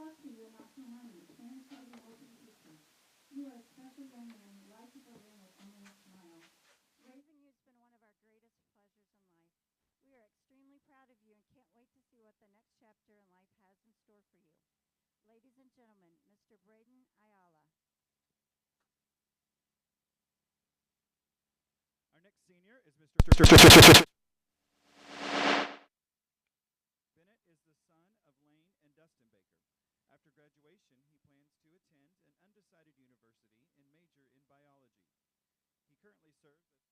out to you in Oklahoma, parents of the Open Dickson. You are a special young man who rises over with only a smile. Raising you has been one of our greatest pleasures in life. We are extremely proud of you and can't wait to see what the next chapter in life has in store for you. Ladies and gentlemen, Mr. Braden Ayala. Our next senior is Mr. Bennett is the son of Lane and Dustin Baker. After graduation, he plans to attend an undecided university and major in biology. He currently serves as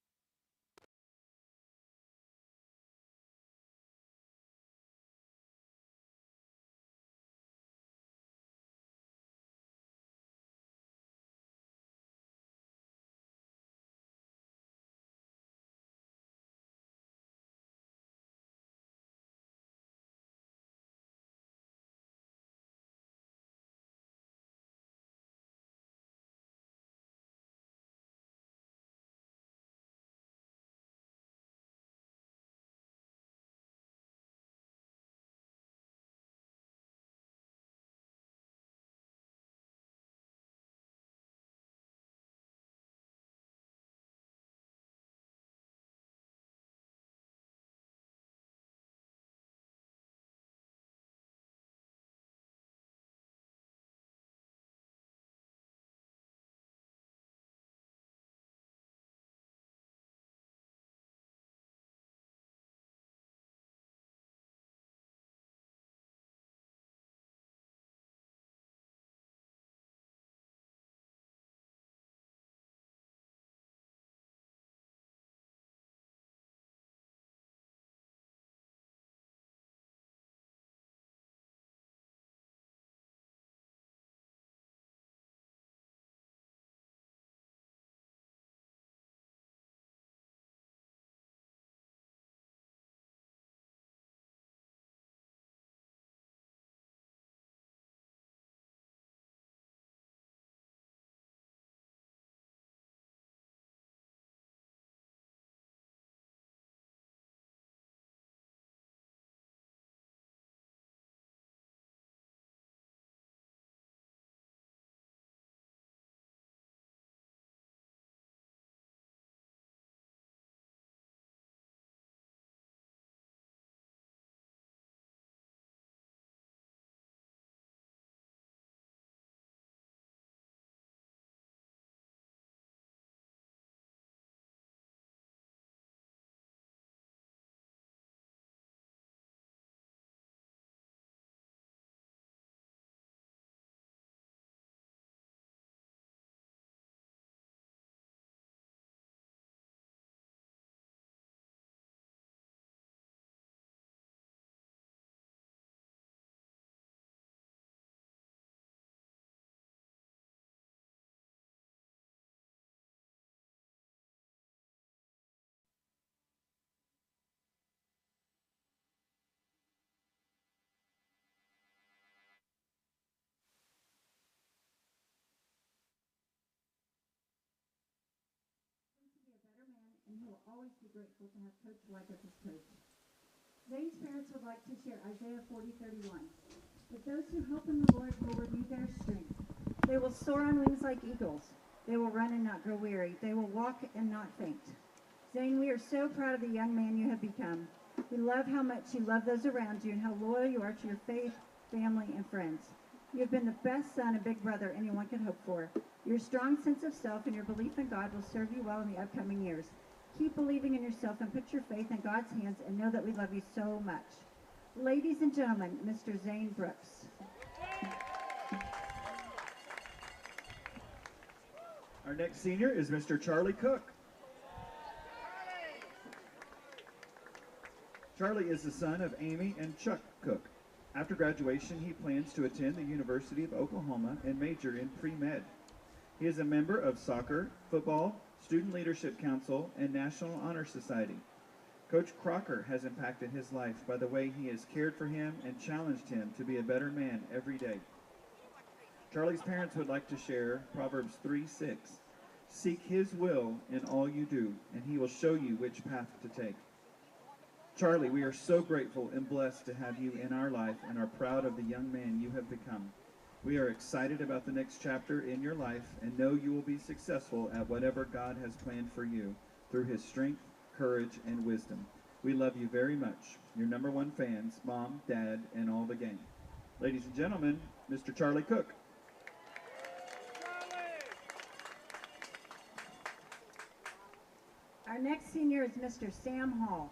To be a better man, and he will always be grateful to have Coach White as his coach. Zane's parents would like to share Isaiah 40:31. But those who hope in the Lord will renew their strength. They will soar on wings like eagles. They will run and not grow weary. They will walk and not faint. Zane, we are so proud of the young man you have become. We love how much you love those around you and how loyal you are to your faith, family, and friends. You have been the best son and big brother anyone could hope for. Your strong sense of self and your belief in God will serve you well in the upcoming years. Keep believing in yourself and put your faith in God's hands and know that we love you so much. Ladies and gentlemen, Mr. Zane Brooks. Our next senior is Mr. Charlie Cook. Charlie is the son of Amy and Chuck Cook. After graduation, he plans to attend the University of Oklahoma and major in pre-med. He is a member of soccer, football, Student Leadership Council, and National Honor Society. Coach Crocker has impacted his life by the way he has cared for him and challenged him to be a better man every day. Charlie's parents would like to share Proverbs 3:6. Seek his will in all you do, and he will show you which path to take. Charlie, we are so grateful and blessed to have you in our life and are proud of the young man you have become. We are excited about the next chapter in your life and know you will be successful at whatever God has planned for you through his strength, courage, and wisdom. We love you very much. Your number one fans, Mom, Dad, and all the gang. Ladies and gentlemen, Mr. Charlie Cook. Our next senior is Mr. Sam Hall.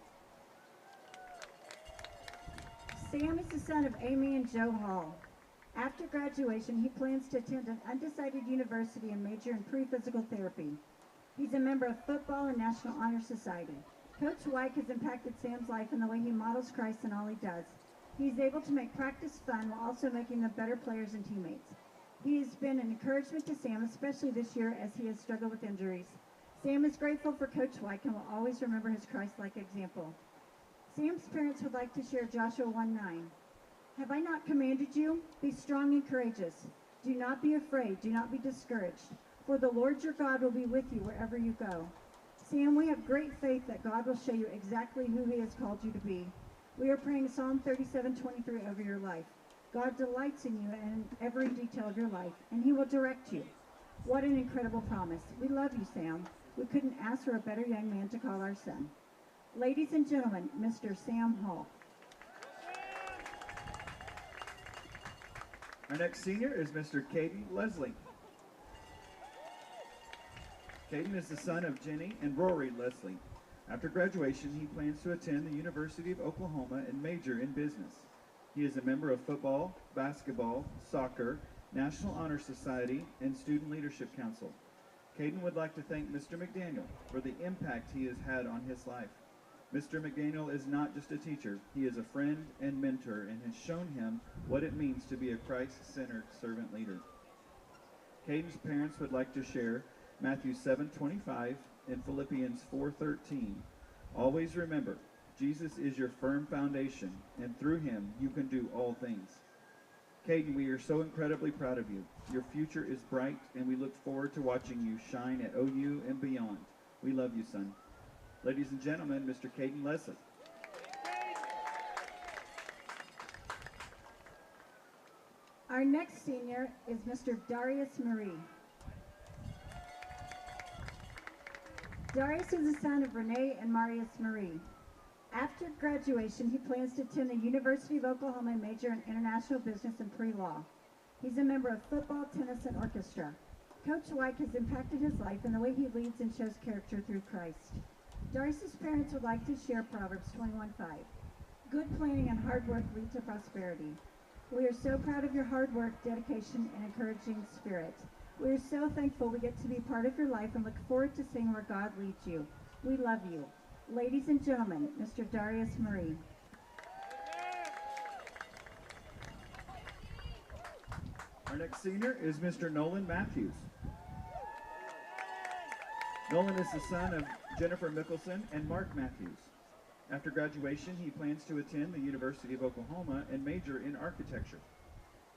Sam is the son of Amy and Joe Hall. After graduation, he plans to attend an undecided university and major in pre-physical therapy. He's a member of football and National Honor Society. Coach White has impacted Sam's life in the way he models Christ in all he does. He's able to make practice fun while also making them better players and teammates. He has been an encouragement to Sam, especially this year as he has struggled with injuries. Sam is grateful for Coach White and will always remember his Christ-like example. Sam's parents would like to share Joshua 1:9. Have I not commanded you? Be strong and courageous. Do not be afraid. Do not be discouraged. For the Lord your God will be with you wherever you go. Sam, we have great faith that God will show you exactly who he has called you to be. We are praying Psalm 37:23 over your life. God delights in you and in every detail of your life, and he will direct you. What an incredible promise. We love you, Sam. We couldn't ask for a better young man to call our son. Ladies and gentlemen, Mr. Sam Hall. Our next senior is Mr. Caden Leslie. Caden is the son of Jenny and Rory Leslie. After graduation, he plans to attend the University of Oklahoma and major in business. He is a member of football, basketball, soccer, National Honor Society, and Student Leadership Council. Caden would like to thank Mr. McDaniel for the impact he has had on his life. Mr. McDaniel is not just a teacher, he is a friend and mentor and has shown him what it means to be a Christ-centered servant leader. Caden's parents would like to share Matthew 7:25 and Philippians 4:13. Always remember, Jesus is your firm foundation, and through him you can do all things. Caden, we are so incredibly proud of you. Your future is bright, and we look forward to watching you shine at OU and beyond. We love you, son. Ladies and gentlemen, Mr. Caden Leslie. Our next senior is Mr. Darius Marie. Darius is the son of Renee and Marius Marie. After graduation, he plans to attend the University of Oklahoma and major in international business and pre-law. He's a member of football, tennis, and orchestra. Coach White has impacted his life in the way he leads and shows character through Christ. Darius' parents would like to share Proverbs 21:5. Good planning and hard work lead to prosperity. We are so proud of your hard work, dedication, and encouraging spirit. We are so thankful we get to be part of your life and look forward to seeing where God leads you. We love you. Ladies and gentlemen, Mr. Darius Marie. Our next senior is Mr. Nolan Matthews. Nolan is the son of Jennifer Mickelson and Mark Matthews. After graduation, he plans to attend the University of Oklahoma and major in architecture.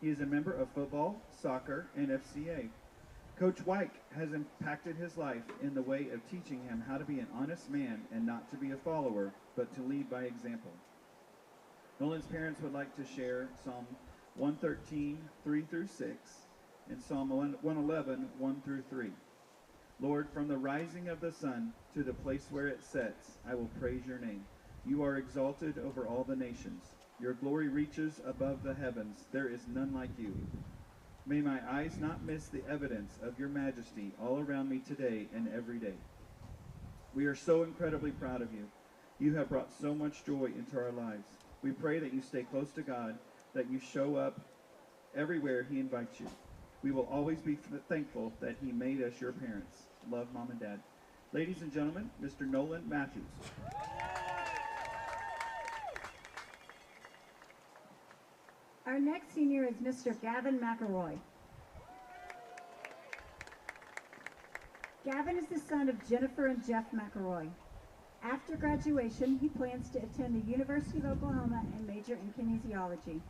He is a member of football, soccer, and FCA. Coach White has impacted his life in the way of teaching him how to be an honest man and not to be a follower, but to lead by example. Nolan's parents would like to share Psalm 113, 3-6, and Psalm 111, 1-3. Lord, from the rising of the sun to the place where it sets, I will praise your name. You are exalted over all the nations. Your glory reaches above the heavens. There is none like you. May my eyes not miss the evidence of your majesty all around me today and every day. We are so incredibly proud of you. You have brought so much joy into our lives. We pray that you stay close to God, that you show up everywhere he invites you. We will always be thankful that he made us your parents. Love, Mom and Dad. Ladies and gentlemen, Mr. Nolan Matthews. Our next senior is Mr. Gavin McElroy. Gavin is the son of Jennifer and Jeff McElroy. After graduation, he plans to attend the University of Oklahoma and major in kinesiology.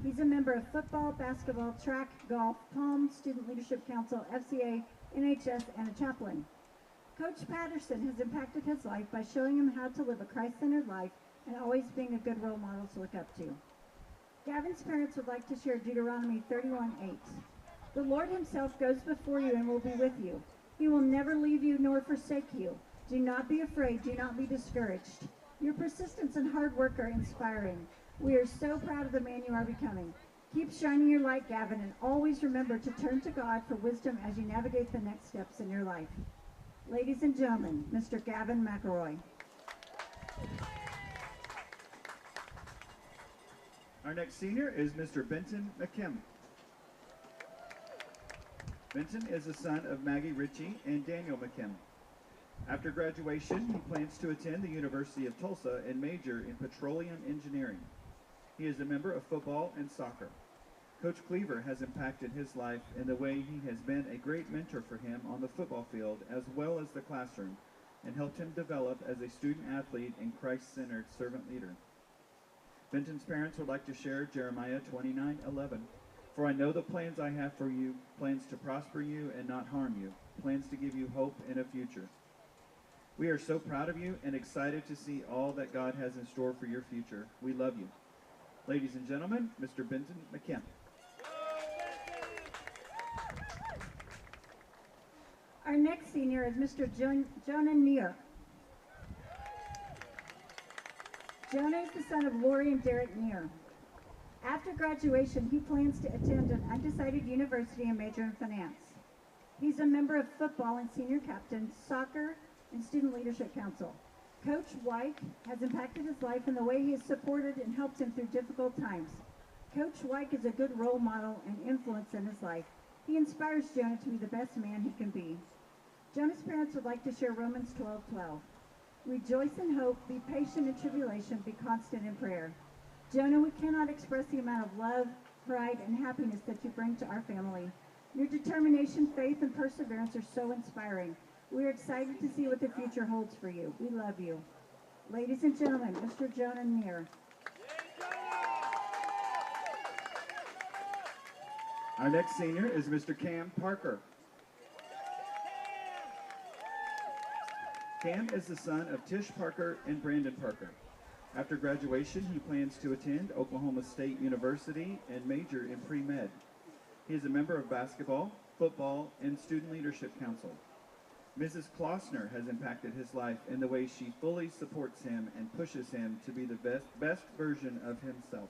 He's a member of football, basketball, track, golf, PALM, Student Leadership Council, FCA, NHS, and a chaplain. Coach Patterson has impacted his life by showing him how to live a Christ-centered life and always being a good role model to look up to. Gavin's parents would like to share Deuteronomy 31:8. The Lord himself goes before you and will be with you. He will never leave you nor forsake you. Do not be afraid. Do not be discouraged. Your persistence and hard work are inspiring. We are so proud of the man you are becoming. Keep shining your light, Gavin, and always remember to turn to God for wisdom as you navigate the next steps in your life. Ladies and gentlemen, Mr. Gavin McElroy. Our next senior is Mr. Benton McKim. Benton is the son of Maggie Ritchie and Daniel McKim. After graduation, he plans to attend the University of Tulsa and major in petroleum engineering. He is a member of football and soccer. Coach Cleaver has impacted his life in the way he has been a great mentor for him on the football field as well as the classroom, and helped him develop as a student athlete and Christ-centered servant leader. Benton's parents would like to share Jeremiah 29:11. For I know the plans I have for you, plans to prosper you and not harm you, plans to give you hope and a future. We are so proud of you and excited to see all that God has in store for your future. We love you. Ladies and gentlemen, Mr. Benton McKim. Our next senior is Mr. Jonah Neer. Jonah is the son of Lori and Derek Neer. After graduation, he plans to attend an undecided university and major in finance. He's a member of football and senior captain, soccer, and Student Leadership Council. Coach White has impacted his life in the way he has supported and helped him through difficult times. Coach White is a good role model and influence in his life. He inspires Jonah to be the best man he can be. Jonah's parents would like to share Romans 12:12. Rejoice in hope, be patient in tribulation, be constant in prayer. Jonah, we cannot express the amount of love, pride, and happiness that you bring to our family. Your determination, faith, and perseverance are so inspiring. We are excited to see what the future holds for you. We love you. Ladies and gentlemen, Mr. Jonah Neer. Our next senior is Mr. Cam Parker. Cam is the son of Tish Parker and Brandon Parker. After graduation, he plans to attend Oklahoma State University and major in pre-med. He is a member of basketball, football, and Student Leadership Council. Mrs. Klossner has impacted his life in the way she fully supports him and pushes him to be the best version of himself.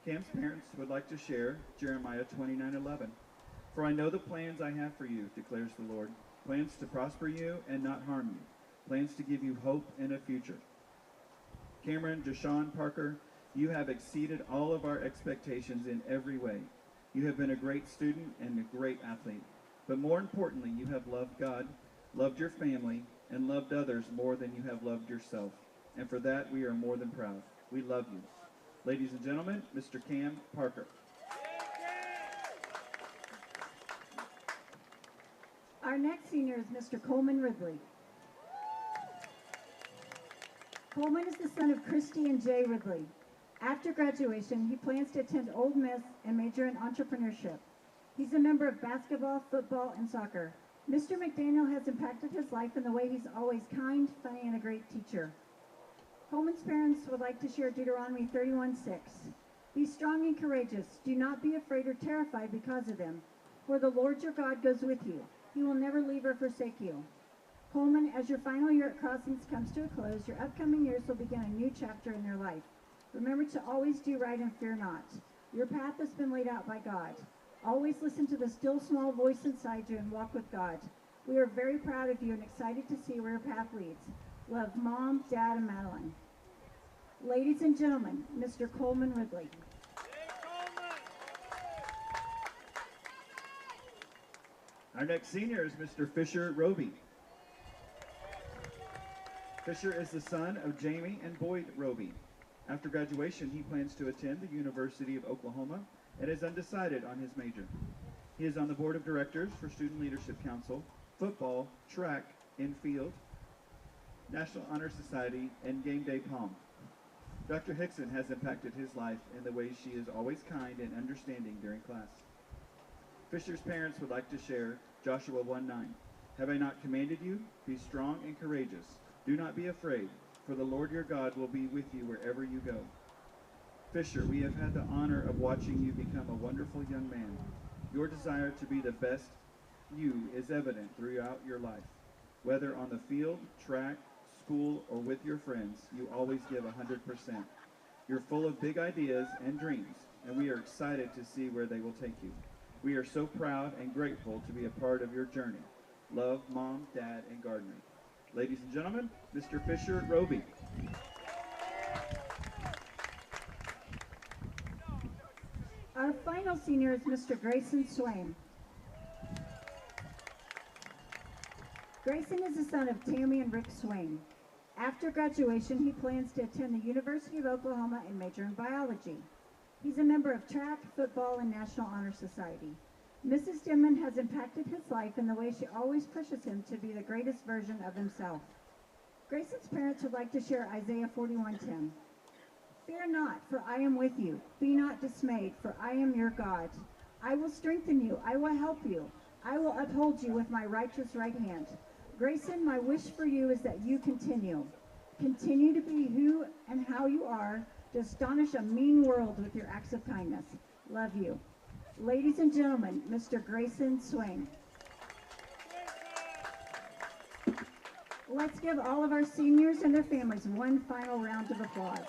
Cam's parents would like to share Jeremiah 29:11. For I know the plans I have for you, declares the Lord, plans to prosper you and not harm you, plans to give you hope and a future. Cameron Deshaun Parker, you have exceeded all of our expectations in every way. You have been a great student and a great athlete. But more importantly, you have loved God, loved your family, and loved others more than you have loved yourself. And for that, we are more than proud. We love you. Ladies and gentlemen, Mr. Cam Parker. Our next senior is Mr. Coleman Ridley. Coleman is the son of Christy and Jay Ridley. After graduation, he plans to attend Ole Miss and major in entrepreneurship. He's a member of basketball, football, and soccer. Mr. McDaniel has impacted his life in the way he's always kind, funny, and a great teacher. Coleman's parents would like to share Deuteronomy 31:6. Be strong and courageous. Do not be afraid or terrified because of them. For the Lord your God goes with you. He will never leave or forsake you. Coleman, as your final year at Crossings comes to a close, your upcoming years will begin a new chapter in their life. Remember to always do right and fear not. Your path has been laid out by God. Always listen to the still small voice inside you and walk with God. We are very proud of you and excited to see where your path leads. Love, Mom, Dad, and Madeline. Ladies and gentlemen, Mr. Coleman Ridley. Our next senior is Mr. Fisher Roby. Fisher is the son of Jamie and Boyd Roby. After graduation, he plans to attend the University of Oklahoma and is undecided on his major. He is on the board of directors for Student Leadership Council, football, track, and field, National Honor Society, and Game Day Palm. Dr. Hickson has impacted his life in the way she is always kind and understanding during class. Fisher's parents would like to share Joshua 1:9. Have I not commanded you? Be strong and courageous. Do not be afraid, for the Lord your God will be with you wherever you go. Fisher, we have had the honor of watching you become a wonderful young man. Your desire to be the best you is evident throughout your life. Whether on the field, track, school, or with your friends, you always give 100%. You're full of big ideas and dreams, and we are excited to see where they will take you. We are so proud and grateful to be a part of your journey. Love, Mom, Dad, and Gardner. Ladies and gentlemen, Mr. Fisher Roby. Our final senior is Mr. Grayson Swain. Grayson is the son of Tammy and Rick Swain. After graduation, he plans to attend the University of Oklahoma and major in biology. He's a member of track, football, and National Honor Society. Mrs. Dimon has impacted his life in the way she always pushes him to be the greatest version of himself. Grayson's parents would like to share Isaiah 41:10. Fear not, for I am with you. Be not dismayed, for I am your God. I will strengthen you. I will help you. I will uphold you with my righteous right hand. Grayson, my wish for you is that you continue. Continue to be who and how you are, to astonish a mean world with your acts of kindness. Love you. Ladies and gentlemen, Mr. Grayson Swain. Let's give all of our seniors and their families one final round of applause.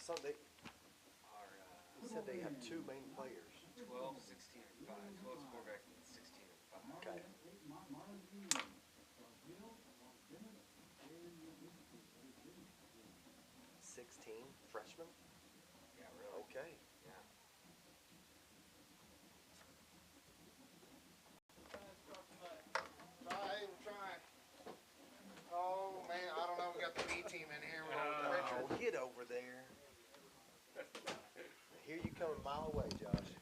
Sunday. He said they have two main players. 12, 16, and 5. 12 is quarterback and 16 and 5. Okay. 16 freshmen? Yeah, really. Okay. Yeah. Try. Oh man, I don't know. We got the B team in here. Oh, get over there. I hear you coming a mile away, Josh.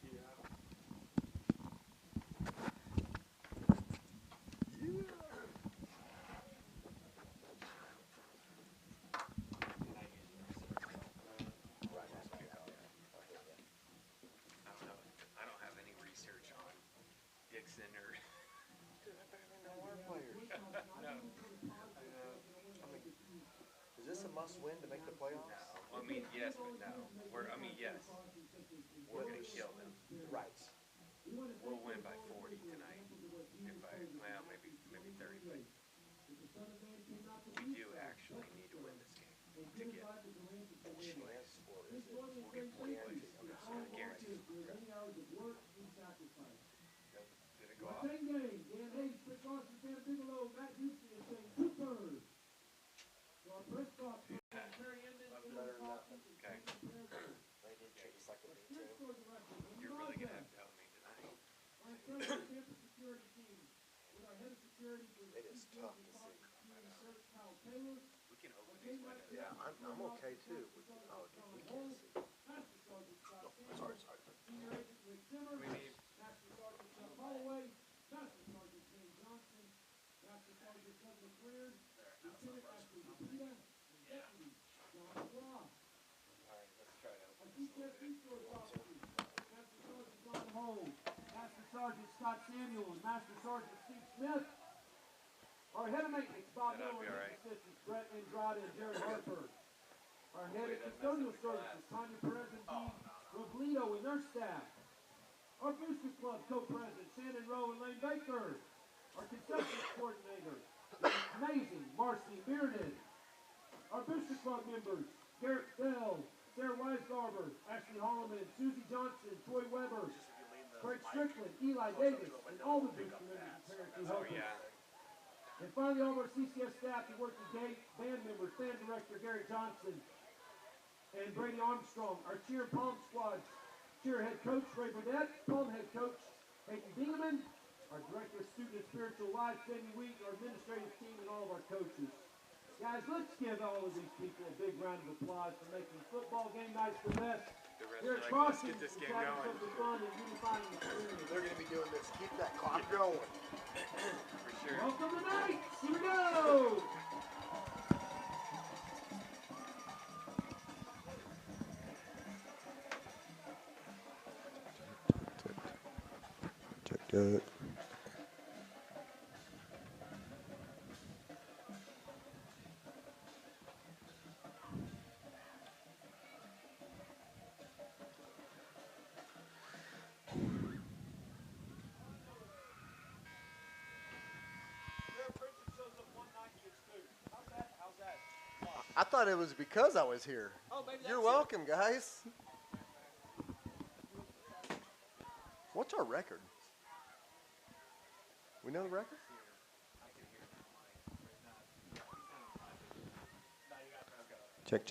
I don't have any research on Dickson or. Dude, I barely know our players. Is this a must-win to make the playoffs? No. I mean, yes, but no. Yes. We're going to kill them. Right. We'll win by 40 tonight. Maybe 30, but we do actually need to win this game to get Chance, or is it 40 points. Guaranteed. Did it go off? Okay. They did treat us like a B team. You're really going to have to help me tonight. It is tough to see. We can open these windows. Yeah, I'm okay too. Oh, dude, we can't see. Sorry. We need. Alright, let's try to open this a little bit. Master Sergeant Scott Samuel and Master Sergeant Steve Smith. Our head of maintenance, Bob That'll Miller, be all and right. assistants, Brett Andrade and Jared Harper. Our head of custodial services, Tanya Perez and Dee Roblito and their staff. Our booster club co-president, Shannon Rowe and Lane Baker. Our concessions coordinator, amazing, Marcy Bearden. Our booster club members, Garrett Bell, Sarah Weisgarber, Ashley Holloman, Susie Johnson, Troy Weber, Craig Strickland, Eli Davis, and all the booster members and parents who help us. And finally, all of our CCS staff who work the gate, band members, band director Gary Johnson, and Brady Armstrong, our cheer and palm squad, cheer head coach Ray Burdett, palm head coach Hayden Dingeman, our director of student and spiritual life Jamie Wheat, our administrative team, and all of our coaches. Guys, let's give all of these people a big round of applause for making football game nights the best. Here at Crossing, let's get this game having going. such a fun and unifying experience. They're going to be doing this. Keep that clock going. For sure. Welcome tonight. Here we go. Check. I thought it was because I was here. You're welcome, guys. What's our record? We know the record? Check.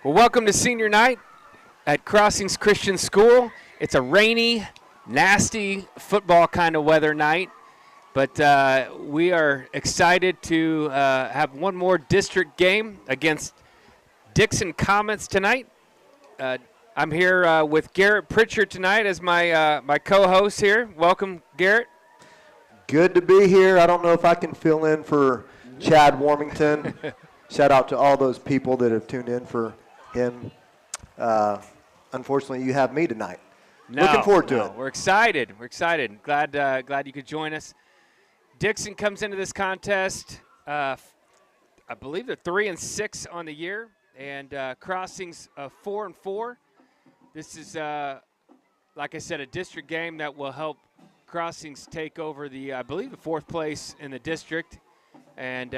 Well, welcome to senior night at Crossings Christian School. It's a rainy, nasty football kind of weather night. But we are excited to have one more district game against Dickson Comets tonight. I'm here with Garrett Pritchard tonight as my co-host here. Welcome, Garrett. Good to be here. I don't know if I can fill in for Chad Warmington. Shout out to all those people that have tuned in for him. Unfortunately, you have me tonight. Looking forward to it. We're excited. We're excited. Glad you could join us. Dickson comes into this contest. I believe they're 3-6 on the year, and Crossings 4-4. This is, like I said, a district game that will help Crossings take over I believe, the 4th place in the district and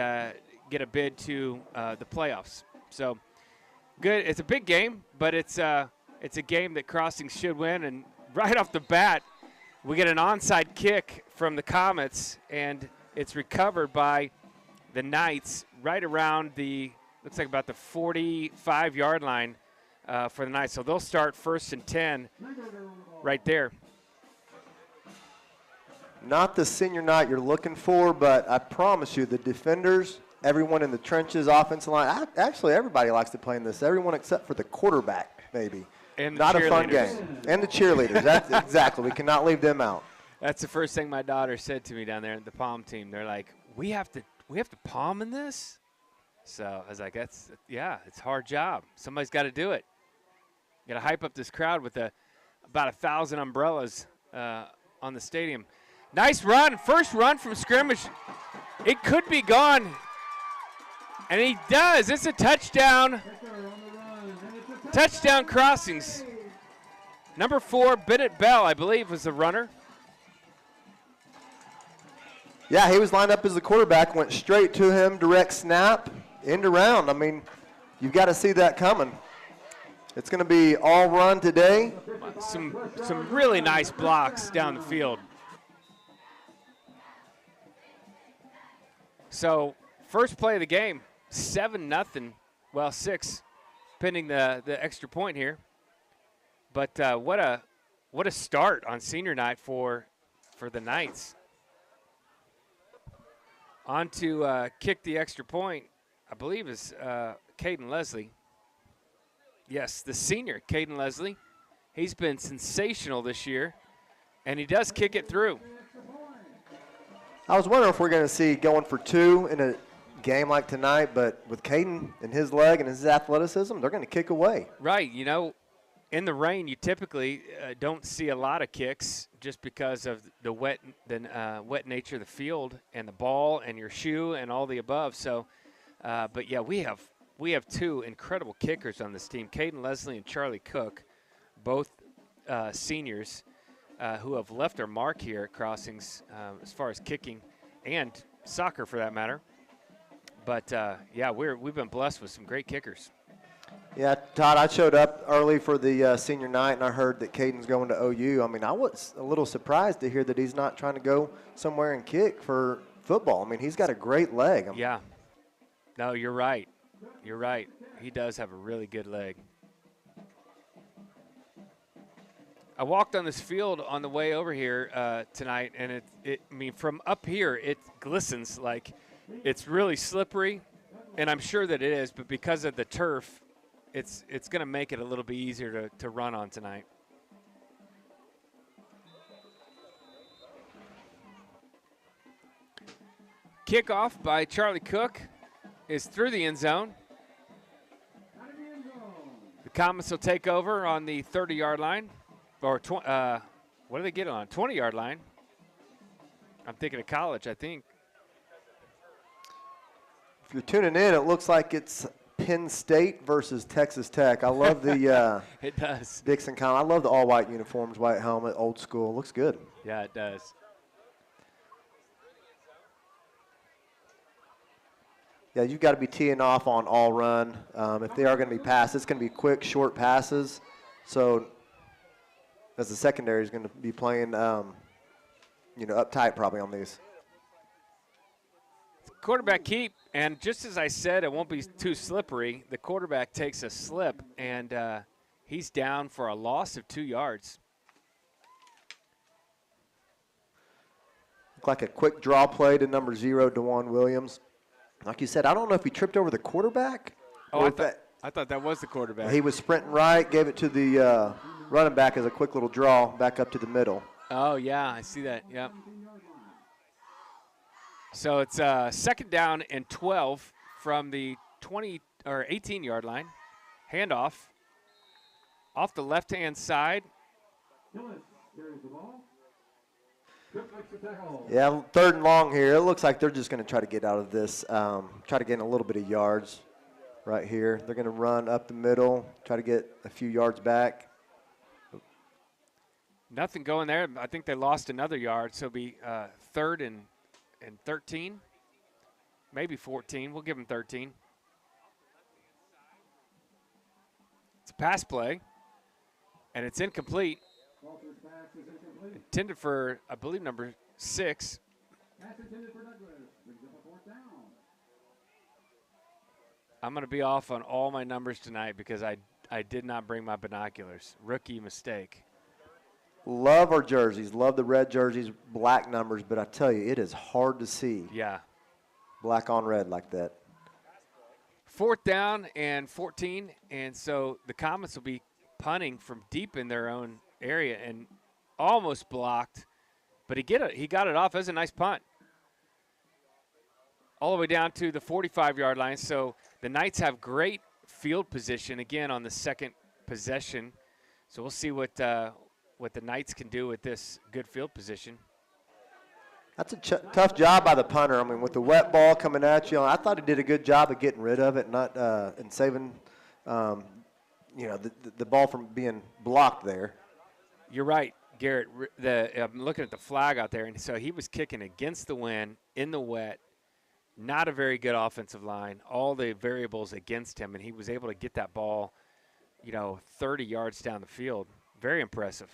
get a bid to the playoffs. So good. It's a big game, but it's a game that Crossings should win. And right off the bat, we get an onside kick from the Comets, and it's recovered by the Knights right around looks like about the 45-yard line for the Knights. So they'll start 1st and 10 right there. Not the senior night you're looking for, but I promise you the defenders, everyone in the trenches, offensive line, actually everybody likes to play in this, everyone except for the quarterback maybe. And not a fun game. And the cheerleaders. That's exactly. We cannot leave them out. That's the first thing my daughter said to me down there at the Palm team. They're like, we have to palm in this? So I was like, it's a hard job. Somebody's got to do it. Got to hype up this crowd with about 1,000 umbrellas on the stadium. Nice run. First run from scrimmage. It could be gone. And he does. It's a touchdown. Touchdown Crossings. Number 4, Bennett Bell, I believe, was the runner. Yeah, he was lined up as the quarterback, went straight to him, direct snap, end around. I mean, you've got to see that coming. It's going to be all run today. Some really nice blocks down the field. So, first play of the game, 7-0. Well, 6, pending the extra point here. But what a start on senior night for the Knights. On to kick the extra point, I believe, is Caden Leslie. Yes, the senior, Caden Leslie. He's been sensational this year, and he does kick it through. I was wondering if we're going to see going for 2 in a game like tonight, but with Caden and his leg and his athleticism, they're going to kick away. Right. You know, in the rain, you typically don't see a lot of kicks just because of the wet nature of the field and the ball and your shoe and all the above. So, but yeah, we have 2 incredible kickers on this team, Caden Leslie and Charlie Cook, both seniors who have left their mark here at Crossings as far as kicking and soccer for that matter. But yeah, we've been blessed with some great kickers. Yeah, Todd, I showed up early for the senior night, and I heard that Caden's going to OU. I mean, I was a little surprised to hear that he's not trying to go somewhere and kick for football. I mean, he's got a great leg. Yeah. No, you're right. You're right. He does have a really good leg. I walked on this field on the way over here tonight, and I mean, from up here, it glistens like it's really slippery, and I'm sure that it is, but because of the turf, it's going to make it a little bit easier to run on tonight. Kickoff by Charlie Cook is through the end zone. The Comets will take over on the 30-yard line. Or what do they get on? 20-yard line. I'm thinking of college, I think. If you're tuning in, it looks like it's Penn State versus Texas Tech. I love the it does. Dickson I love the all-white uniforms, white helmet, old school. Looks good. Yeah, it does. Yeah, you've got to be teeing off on all run. If they are going to be passes, it's going to be quick, short passes. So as the secondary is going to be playing, up tight probably on these. Quarterback keep, and just as I said, it won't be too slippery. The quarterback takes a slip, and he's down for a loss of 2 yards. Looked like a quick draw play to number 0, DeJuan Williams. Like you said, I don't know if he tripped over the quarterback. Oh, or I thought that was the quarterback. he was sprinting right, gave it to the running back as a quick little draw back up to the middle. Oh, yeah, I see that. Yep. So it's second down and 12 from the 20 or 18-yard line. Handoff off the left-hand side. Yeah, 3rd and long here. It looks like they're just going to try to get out of this, try to gain a little bit of yards right here. They're going to run up the middle, try to get a few yards back. Nothing going there. I think they lost another yard, so it'll be 3rd and 13, maybe 14. We'll give them 13. It's a pass play, and it's incomplete. Intended for, I believe, number 6. I'm going to be off on all my numbers tonight because I did not bring my binoculars. Rookie mistake. Love our jerseys, love the red jerseys, black numbers, but I tell you, it is hard to see. Yeah. Black on red like that. 4th down and 14, and so the Comets will be punting from deep in their own area and almost blocked, but he got it off. That was a nice punt. All the way down to the 45-yard line, so the Knights have great field position again on the second possession, so we'll see what the Knights can do with this good field position. That's a tough job by the punter. I mean, with the wet ball coming at you, I thought he did a good job of getting rid of it, and saving, the ball from being blocked there. You're right, Garrett. I'm looking at the flag out there, and so he was kicking against the wind in the wet. Not a very good offensive line. All the variables against him, and he was able to get that ball, 30 yards down the field. Very impressive.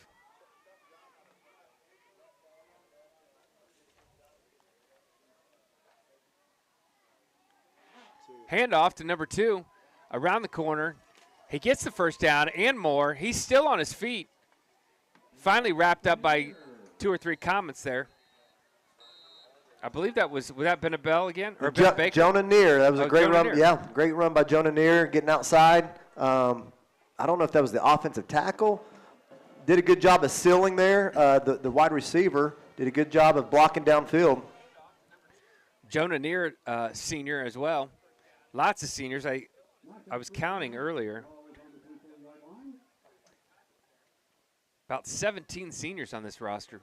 Handoff to number 2, around the corner. He gets the first down and more. He's still on his feet. Finally wrapped up by 2 or 3 Comets there. I believe would that been a bell again? Or Ben Baker? Jonah Neer. That was a great Jonah run. Neer. Yeah, great run by Jonah Neer, getting outside. I don't know if that was the offensive tackle. Did a good job of sealing there. The wide receiver did a good job of blocking downfield. Jonah Neer, senior as well. Lots of seniors. I was counting earlier. About 17 seniors on this roster.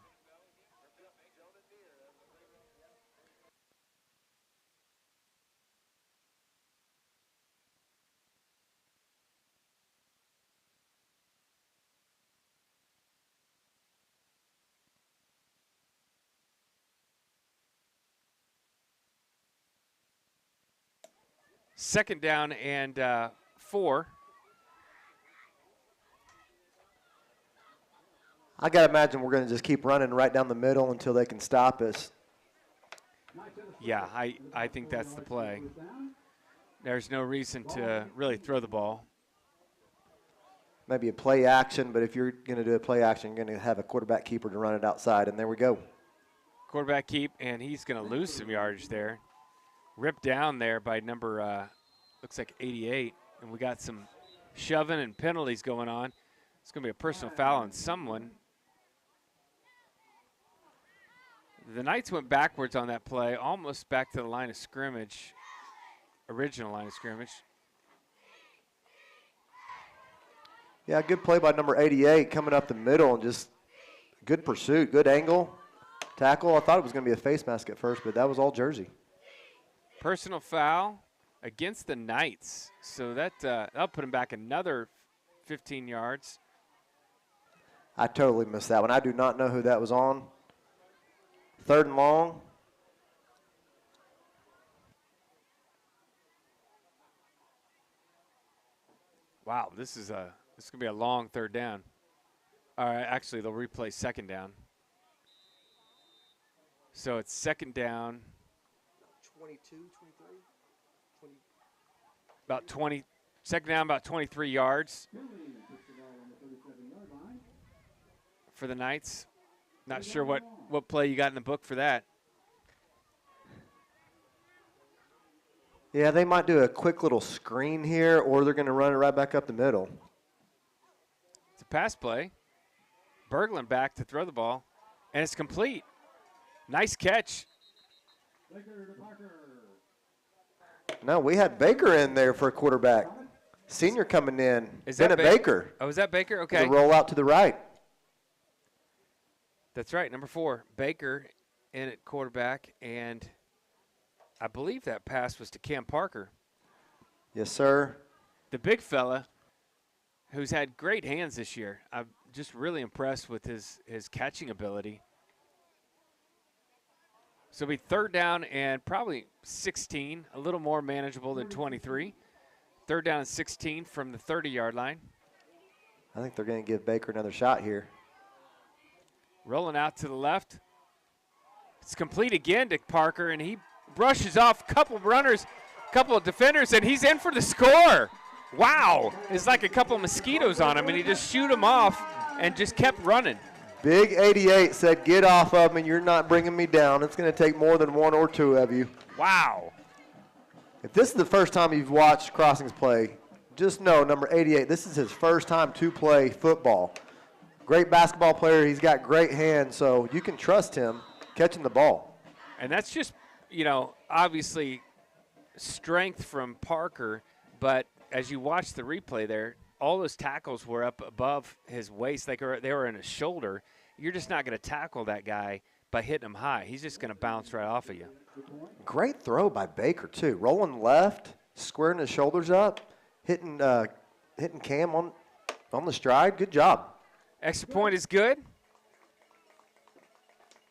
Second down and 4. I got to imagine we're going to just keep running right down the middle until they can stop us. Yeah, I think that's the play. There's no reason to really throw the ball. Maybe a play action, but if you're going to do a play action, you're going to have a quarterback keeper to run it outside, and there we go. Quarterback keep, and he's going to lose some yardage there. Ripped down there by number, looks like 88, and we got some shoving and penalties going on. It's going to be a personal foul on someone. The Knights went backwards on that play, almost back to the line of scrimmage, original line of scrimmage. Yeah, good play by number 88 coming up the middle and just good pursuit, good angle, tackle. I thought it was going to be a face mask at first, but that was all jersey. Personal foul against the Knights. So that'll put him back another 15 yards. I totally missed that one. I do not know who that was on. 3rd and long. Wow, this is going to be a long 3rd down. All right, actually, they'll replay 2nd down. So it's 2nd down. 22, 23, 20. About 20. 2nd down, about 23 yards for the Knights. Not sure what play you got in the book for that. Yeah, they might do a quick little screen here, or they're going to run it right back up the middle. It's a pass play. Berglund back to throw the ball, and it's complete. Nice catch. No, we had Baker in there for a quarterback. Senior coming in. Is that Bennett Baker. Oh, is that Baker? With Okay. a roll out to the right. That's right, number 4, Baker in at quarterback, and I believe that pass was to Cam Parker. Yes, sir. The big fella who's had great hands this year. I'm just really impressed with his catching ability. So it'll be 3rd down and probably 16, a little more manageable than 23. 3rd down and 16 from the 30-yard line. I think they're going to give Baker another shot here. Rolling out to the left. It's complete again to Parker, and he brushes off a couple of runners, a couple of defenders, and he's in for the score. Wow. It's like a couple of mosquitoes on him, and he just shoot him off and just kept running. Big 88 said, get off of me. You're not bringing me down. It's going to take more than one or two of you. Wow. If this is the first time you've watched Crossings play, just know number 88, this is his first time to play football. Great basketball player. He's got great hands, so you can trust him catching the ball. And that's just, obviously strength from Parker, but as you watch the replay there, all those tackles were up above his waist. They were in his shoulder. You're just not going to tackle that guy by hitting him high. He's just going to bounce right off of you. Great throw by Baker, too. Rolling left, squaring his shoulders up, hitting Cam on the stride. Good job. Extra point is good.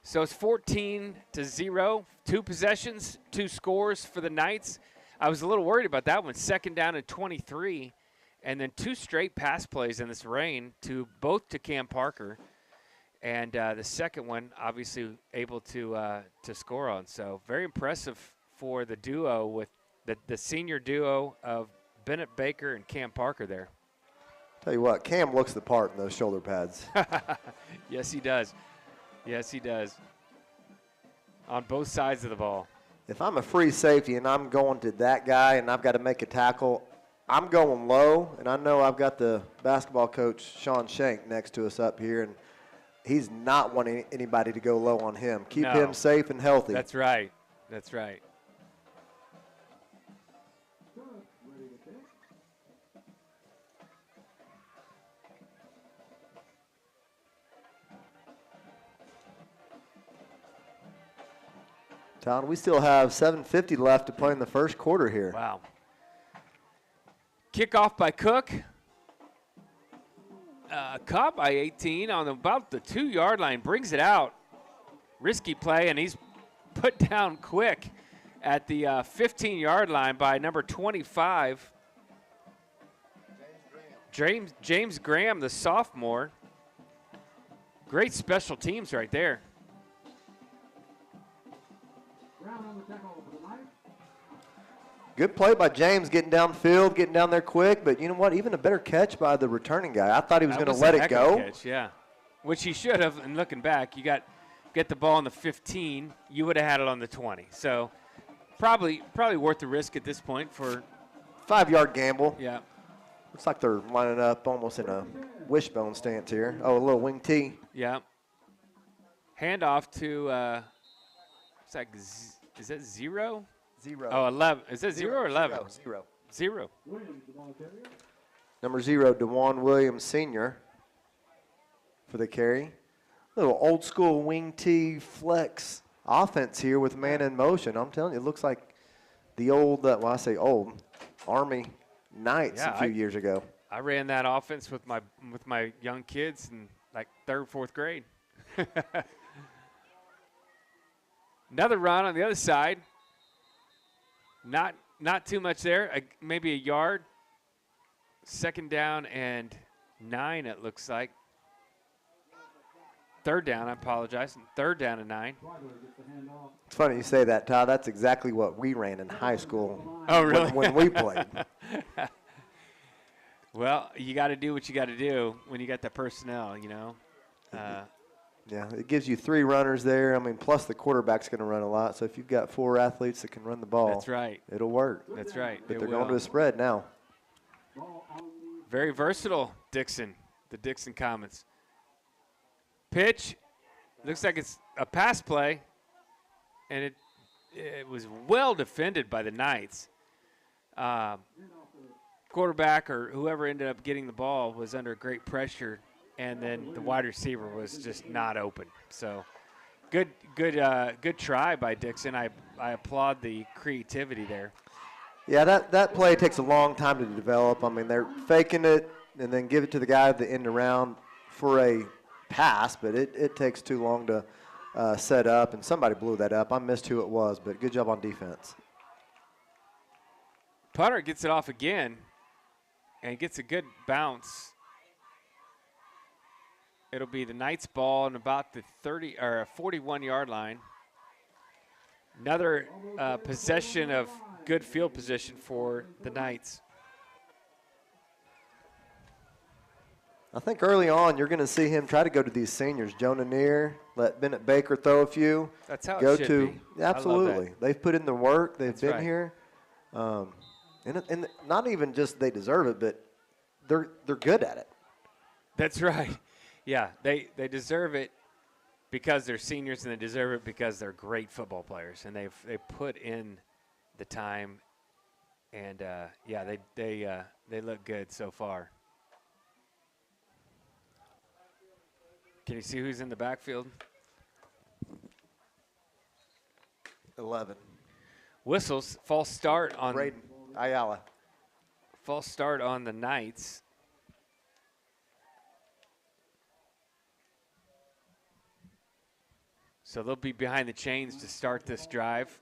So it's 14-0, 2 possessions, 2 scores for the Knights. I was a little worried about that one. 2nd down and 23, and then 2 straight pass plays in this rain both to Cam Parker, and the second one obviously able to score on. So very impressive for the duo with the senior duo of Bennett Baker and Cam Parker there. Tell you what, Cam looks the part in those shoulder pads. Yes, he does. Yes, he does. On both sides of the ball. If I'm a free safety and I'm going to that guy and I've got to make a tackle, I'm going low, and I know I've got the basketball coach, Sean Shank, next to us up here, and he's not wanting anybody to go low on him. Keep him safe and healthy. That's right. That's right. Todd, we still have 7:50 left to play in the first quarter here. Wow. Kickoff by Cook. Caught by 18 on about the 2-yard line. Brings it out. Risky play, and he's put down quick at the 15-yard line by number 25. James Graham, the sophomore. Great special teams right there. Good play by James, getting downfield, getting down there quick. But you know what? Even a better catch by the returning guy. I thought he was going to let it go. Catch, yeah, which he should have. And looking back, you get the ball on the 15. You would have had it on the 20. So probably worth the risk at this point for 5-yard gamble. Yeah. Looks like they're lining up almost in a wishbone stance here. Oh, a little wing T. Yeah. Handoff to it's like is that 0? 0. Oh, 11. Is that 0 or 11? 0. 0. Number 0, DeJuan Williams Sr. for the carry. Little old school wing T flex offense here with man in motion. I'm telling you, it looks like the old, I say old, Army Knights a few years ago. I ran that offense with my young kids in like 3rd, 4th grade. Another run on the other side. Not too much there. Maybe a yard. 2nd down and 9, it looks like. 3rd down, I apologize. 3rd down and 9. It's funny you say that, Todd. That's exactly what we ran in high school. Oh, really? When we played. Well, you got to do what you got to do when you got the personnel, Yeah, it gives you 3 runners there. I mean, plus the quarterback's going to run a lot. So if you've got 4 athletes that can run the ball, That's right. it'll work. That's right. But It they're will. going to a spread now. Very versatile, Dickson, the Dickson Comets. Pitch, looks like it's a pass play, and it was well defended by the Knights. Quarterback or whoever ended up getting the ball was under great pressure, and then the wide receiver was just not open. So good try by Dickson. I applaud the creativity there. Yeah, that play takes a long time to develop. I mean, they're faking it and then give it to the guy at the end around for a pass, but it takes too long to set up, and somebody blew that up. I missed who it was, but good job on defense. Punter gets it off again and gets a good bounce. It'll be the Knights' ball in about the 41-yard line. Another possession of good field position for the Knights. I think early on you're going to see him try to go to these seniors. Jonah Neer, let Bennett Baker throw a few. That's how go it should to, be. Absolutely. They've put in the work. They've That's been right. here. And not even just they deserve it, but they're good at it. That's right. Yeah, they deserve it because they're seniors, and they deserve it because they're great football players, and they put in the time, and they look good so far. Can you see who's in the backfield? 11. Whistles, false start on Braden Ayala. False start on the Knights. So they'll be behind the chains to start this drive.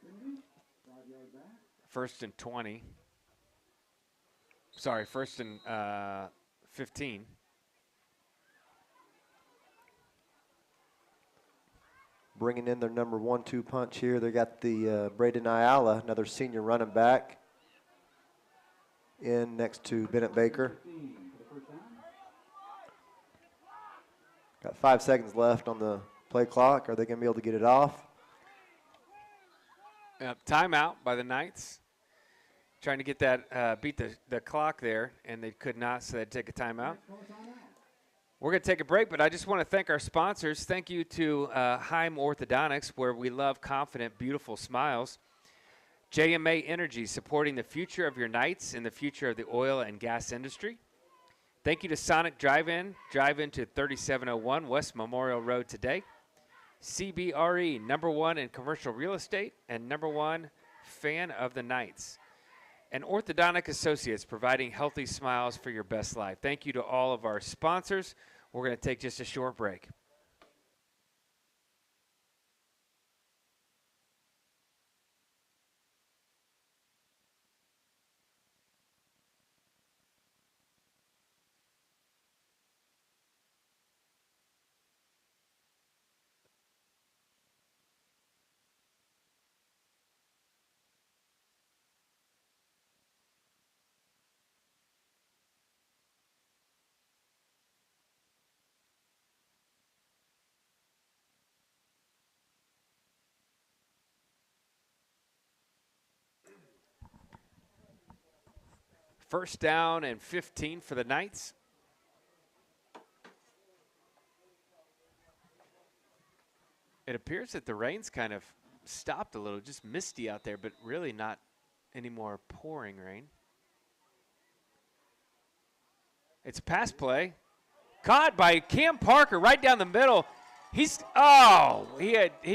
1st and 20. Sorry, 1st and 15. Bringing in their number 1-2 punch here. They got the Braden Ayala, another senior running back, in next to Bennett Baker. Got 5 seconds left on the play clock. Are they going to be able to get it off? Timeout by the Knights. Trying to get that, beat the clock there, and they could not, so they'd take a timeout. We're going to take a break, but I just want to thank our sponsors. Thank you to Heim Orthodontics, where we love confident, beautiful smiles. JMA Energy, supporting the future of your nights and the future of the oil and gas industry. Thank you to Sonic Drive-In. Drive into 3701 West Memorial Road today. CBRE, #1 in commercial real estate and #1 fan of the Knights. And Orthodontic Associates, providing healthy smiles for your best life. Thank you to all of our sponsors. We're going to take just a short break. First down and 15 for the Knights. It appears that the rain's kind of stopped a little, just misty out there, but really not any more pouring rain. It's a pass play. Caught by Cam Parker right down the middle. He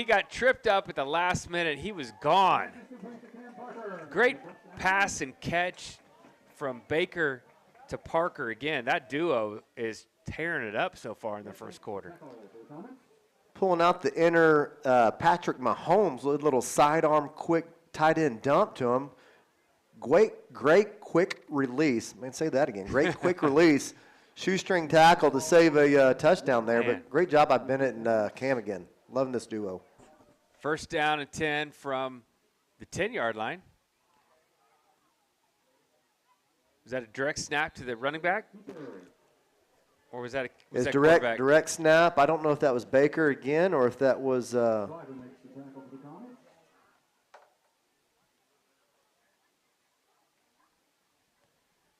got tripped up at the last minute. He was gone. Great pass and catch from Baker to Parker again. That duo is tearing it up so far in the first quarter. Pulling out the inner Patrick Mahomes, little sidearm quick tight end dump to him. Great quick release. Man, say that again. Great quick release. Shoestring tackle to save a touchdown there. Man. But great job by Bennett and Cam again. Loving this duo. First down and 10 from the 10-yard line. Is that a direct snap to the running back? Or was that It's that direct quarterback? direct snap. I don't know if that was Baker again or if that was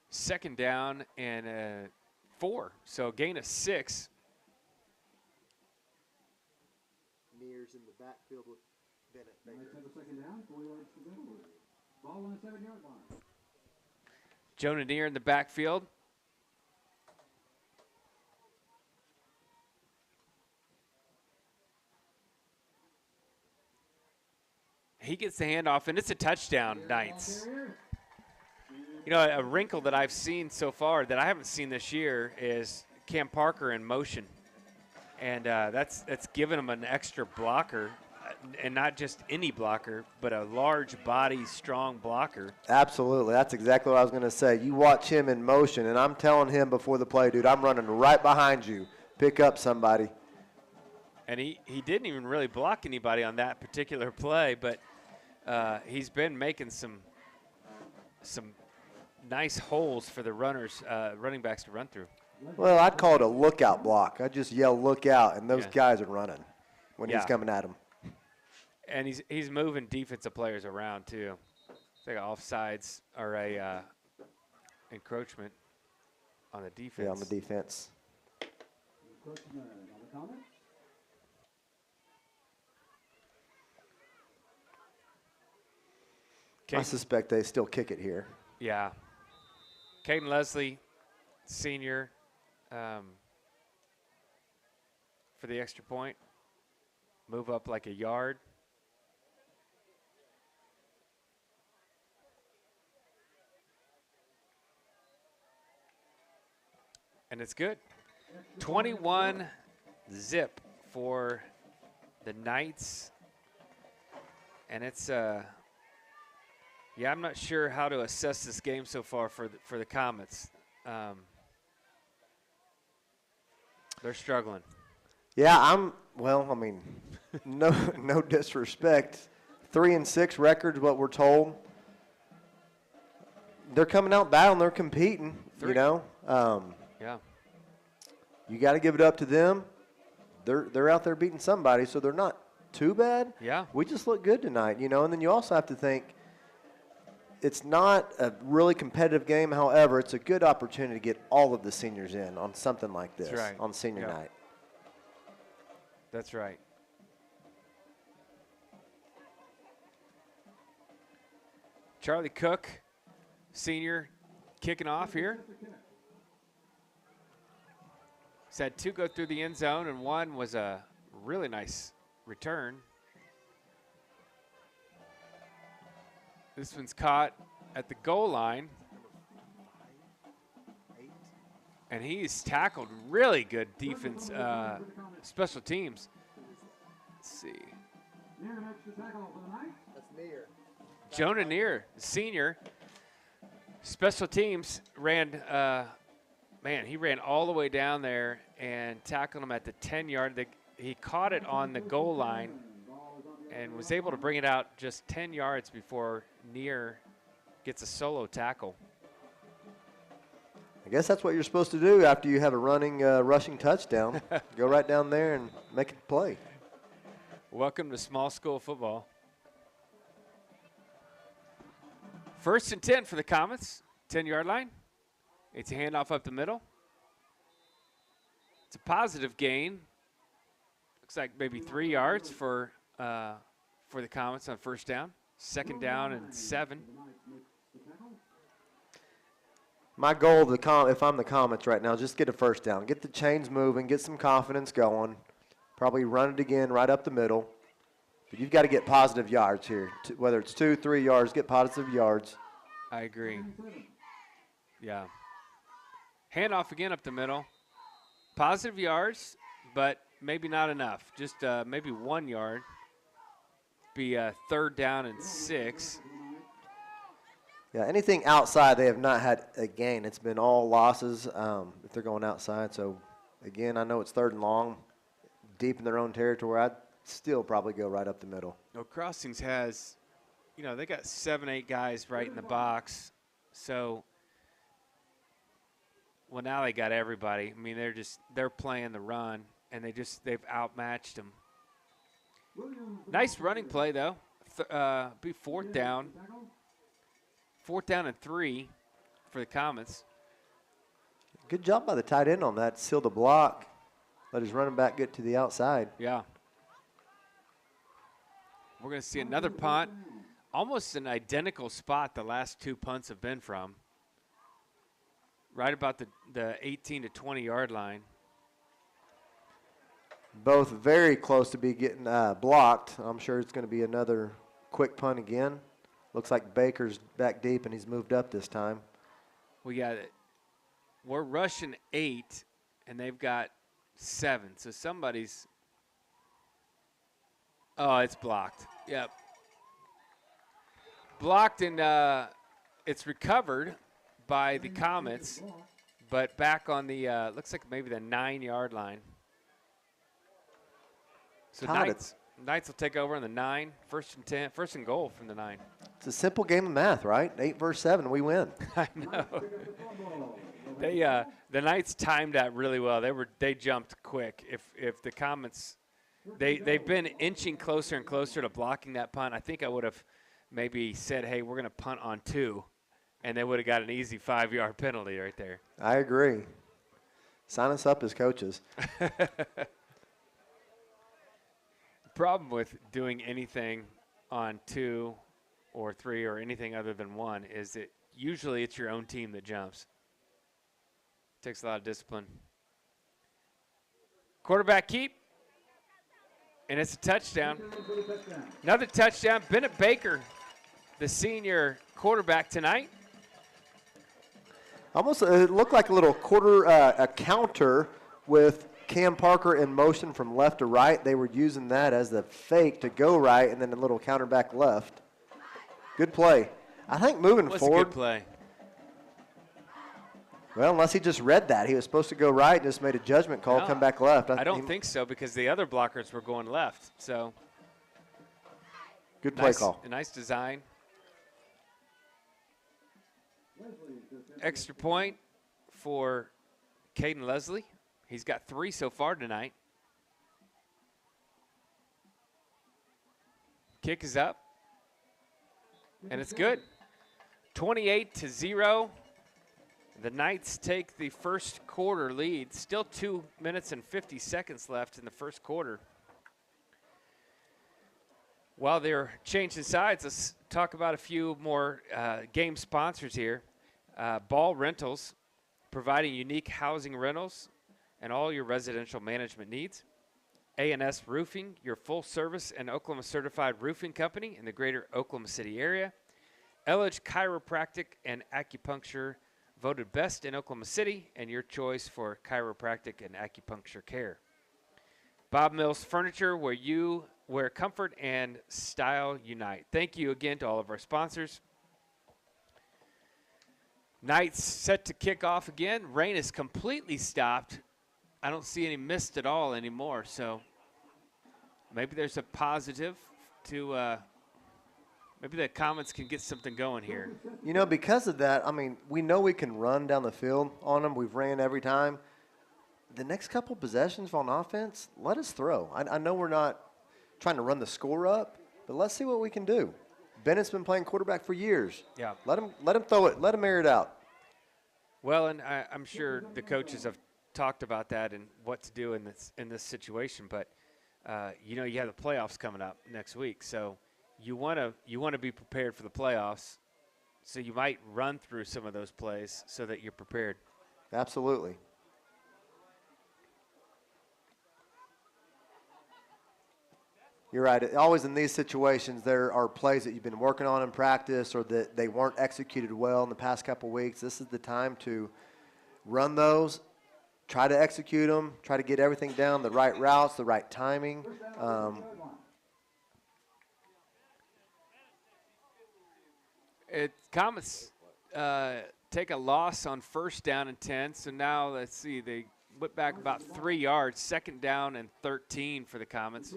Second down and 4. So gain of 6. Mears in the backfield with Bennett. Knights have a second down, 4 yards to go. Ball on the 7-yard line. Jonah Neer in the backfield. He gets the handoff, and it's a touchdown, Knights. You know, a wrinkle that I've seen so far that I haven't seen this year is Cam Parker in motion. And that's given him an extra blocker, and not just any blocker, but a large body, strong blocker. Absolutely. That's exactly what I was going to say. You watch him in motion, and I'm telling him before the play, dude, I'm running right behind you. Pick up somebody. And he didn't even really block anybody on that particular play, but he's been making some nice holes for the runners, running backs to run through. Well, I'd call it a lookout block. I just yell look out, and those guys are running when he's coming at them. And he's moving defensive players around too. It's like offsides or a encroachment on the defense. Yeah, on the defense. I suspect they still kick it here. Yeah. Caden Leslie, senior, for the extra point. Move up like a yard. And it's good. 21 zip for the Knights. And it's yeah, I'm not sure how to assess this game so far for the Comets. They're struggling. Yeah, well, I mean, no disrespect. 3-6 records, what we're told. They're coming out battling. They're competing, you know. Yeah. You got to give it up to them. They're out there beating somebody, so they're not too bad. Yeah. We just look good tonight, you know. And then you also have to think it's not a really competitive game. However, it's a good opportunity to get all of the seniors in on something like this on senior night. That's right. Charlie Cook, senior, kicking off here. He's had 2 go through the end zone, and 1 was a really nice return. This one's caught at the goal line. And he's tackled really good defense, special teams. Let's see. That's Neer. Jonah Neer, senior. Special teams ran, man, he ran all the way down there and tackled him at the 10-yard. He caught it on the goal line and was able to bring it out just 10 yards before Neer gets a solo tackle. I guess that's what you're supposed to do after you have a rushing touchdown. Go right down there and make it play. Welcome to small school football. 1st and 10 for the Comets, 10-yard line. It's a handoff up the middle. It's a positive gain. Looks like maybe 3 yards for the Comets on 1st down. 2nd down and 7. My goal, if I'm the Comets right now, is just get a 1st down. Get the chains moving, get some confidence going. Probably run it again right up the middle. But you've got to get positive yards here. Whether it's 2, 3 yards, get positive yards. I agree. Yeah. Handoff again up the middle. Positive yards, but maybe not enough. Just maybe 1 yard. Be 3rd down and 6. Yeah, anything outside, they have not had a gain. It's been all losses if they're going outside. So, again, I know it's 3rd and long, deep in their own territory. I'd still probably go right up the middle. No, Crossings has, you know, they got 7, 8 guys right in the box. So Well, now they got everybody. I mean, they're playing the run, and they've outmatched them. Nice running play though. Be fourth down. 4th down and 3 for the Comets. Good job by the tight end on that. Seal the block. Let his running back get to the outside. Yeah. We're going to see another punt. Almost an identical spot the last 2 punts have been from. Right about the 18 to 20 yard line. Both very close to be getting blocked. I'm sure it's going to be another quick punt again. Looks like Baker's back deep, and he's moved up this time. We're rushing 8, and they've got 7. So somebody's – oh, it's blocked. Yep. Blocked, and it's recovered by the Comets, but back on the looks like maybe the 9 yard line. So Knights will take over on the 9, 1st and 10, 1st and goal from the 9. It's a simple game of math, right? 8 versus 7, we win. I know. The Knights timed that really well. They jumped quick. If the Comets, they've been inching closer and closer to blocking that punt. I think I would have maybe said, hey, we're going to punt on 2, and they would have got an easy 5 yard penalty right there. I agree. Sign us up as coaches. Problem with doing anything on 2 or 3 or anything other than 1 is that usually it's your own team that jumps. Takes a lot of discipline. Quarterback keep, and it's a touchdown. Another touchdown. Bennett Baker, the senior quarterback tonight. Almost it looked like a little a counter with Cam Parker in motion from left to right. They were using that as the fake to go right, and then a little counter back left. Good play. I think moving forward. A good play. Well, unless he just read that. He was supposed to go right and just made a judgment call, come back left. I don't think so because the other blockers were going left. So good play call. A nice design. Extra point for Caden Leslie. He's got 3 so far tonight. Kick is up. And it's good. 28-0. The Knights take the first quarter lead. Still 2 minutes and 50 seconds left in the first quarter. While they're changing sides, let's talk about a few more game sponsors here. Ball Rentals, providing unique housing rentals and all your residential management needs. A&S Roofing, your full-service and Oklahoma-certified roofing company in the greater Oklahoma City area. Elledge Chiropractic and Acupuncture, voted best in Oklahoma City, and your choice for chiropractic and acupuncture care. Bob Mills Furniture, where comfort and style unite. Thank you again to all of our sponsors. Knights set to kick off again. Rain is completely stopped. I don't see any mist at all anymore, so maybe there's a positive to maybe the Comets can get something going here. You know, because of that, I mean, we know we can run down the field on them. We've ran every time. The next couple possessions on offense, let us throw. I know we're not trying to run the score up, but let's see what we can do. Bennett's been playing quarterback for years. Yeah. Let him throw it. Let him air it out. Well, and I'm sure the coaches have talked about that and what to do in this situation. But you know, you have the playoffs coming up next week, so you want to be prepared for the playoffs. So you might run through some of those plays so that you're prepared. Absolutely. You're right. Always in these situations, there are plays that you've been working on in practice or that they weren't executed well in the past couple weeks. This is the time to run those, try to execute them, try to get everything down, the right routes, the right timing. Comets take a loss on 1st down and 10, so now let's see, they went back about 3 yards, 2nd down and 13 for the Comets.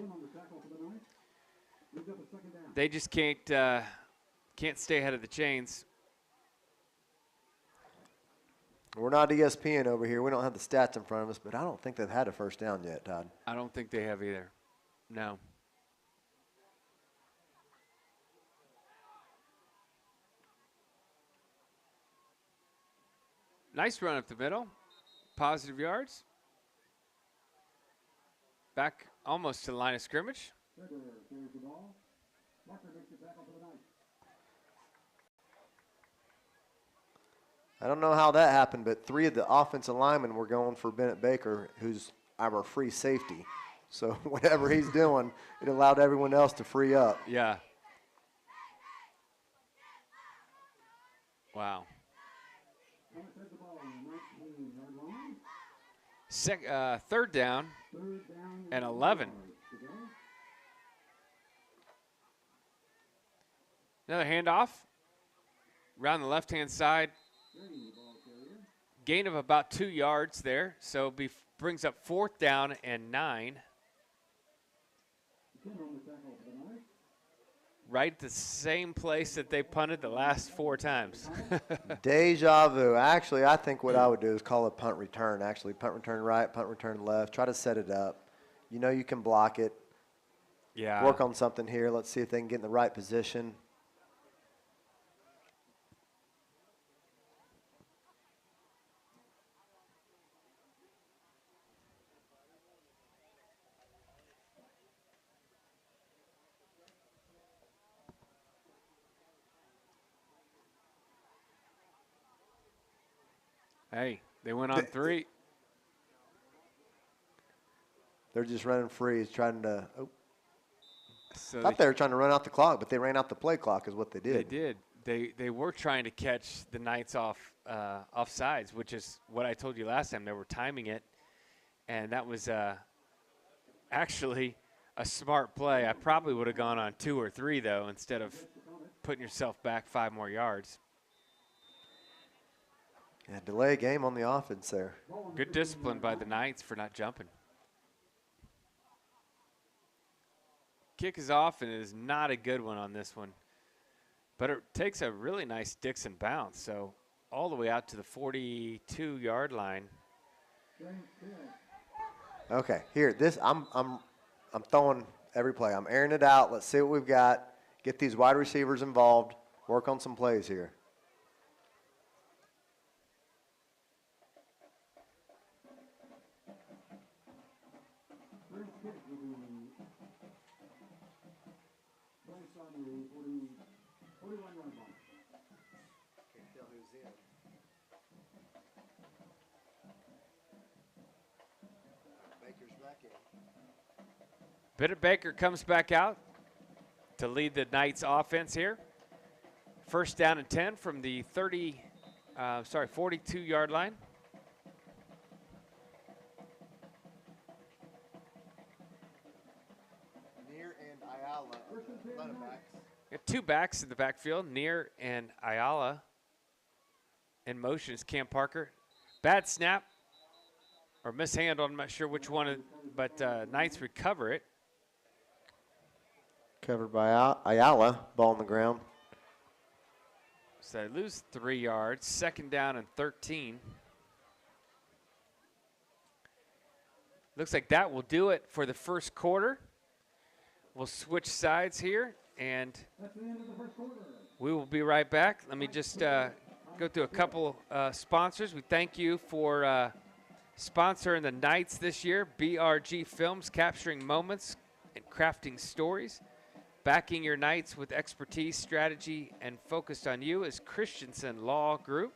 They just can't stay ahead of the chains. We're not ESPN over here. We don't have the stats in front of us, but I don't think they've had a first down yet, Todd. I don't think they have either. No. Nice run up the middle. Positive yards. Back almost to the line of scrimmage. I don't know how that happened, but 3 of the offensive linemen were going for Bennett Baker, who's our free safety. So whatever he's doing, it allowed everyone else to free up. Yeah. Wow. Third down and 11. Another handoff. Around the left-hand side. Gain of about 2 yards there. So brings up 4th down and 9. Right at the same place that they punted the last 4 times. Deja vu. Actually, I think what I would do is call it punt return. Actually, punt return right, punt return left. Try to set it up. You know you can block it. Yeah. Work on something here. Let's see if they can get in the right position. Hey, they went on 3. They're just running free. He's trying to. Oh. So I thought they were trying to run out the clock, but they ran out the play clock, is what they did. They did. They were trying to catch the Knights off sides, which is what I told you last time. They were timing it, and that was actually a smart play. I probably would have gone on 2 or 3 though, instead of putting yourself back 5 more yards. Yeah, delay game on the offense there. Good discipline by the Knights for not jumping. Kick is off, and it is not a good one on this one. But it takes a really nice Dickson bounce, so all the way out to the 42-yard line. Okay, here, I'm throwing every play. I'm airing it out. Let's see what we've got. Get these wide receivers involved. Work on some plays here. Bennett Baker comes back out to lead the Knights offense here. First down and 10 from the 42-yard line. Near and Ayala, running backs. Got 2 backs in the backfield, Near and Ayala. In motion is Cam Parker. Bad snap or mishandled, I'm not sure which one, but Knights recover it. Covered by Ayala, ball on the ground. So they lose 3 yards, second down and 13. Looks like that will do it for the first quarter. We'll switch sides here, and we will be right back. Let me just go through a couple sponsors. We thank you for sponsoring the Knights this year. BRG Films, capturing moments and crafting stories. Backing your Knights with expertise, strategy, and focused on you is Christensen Law Group.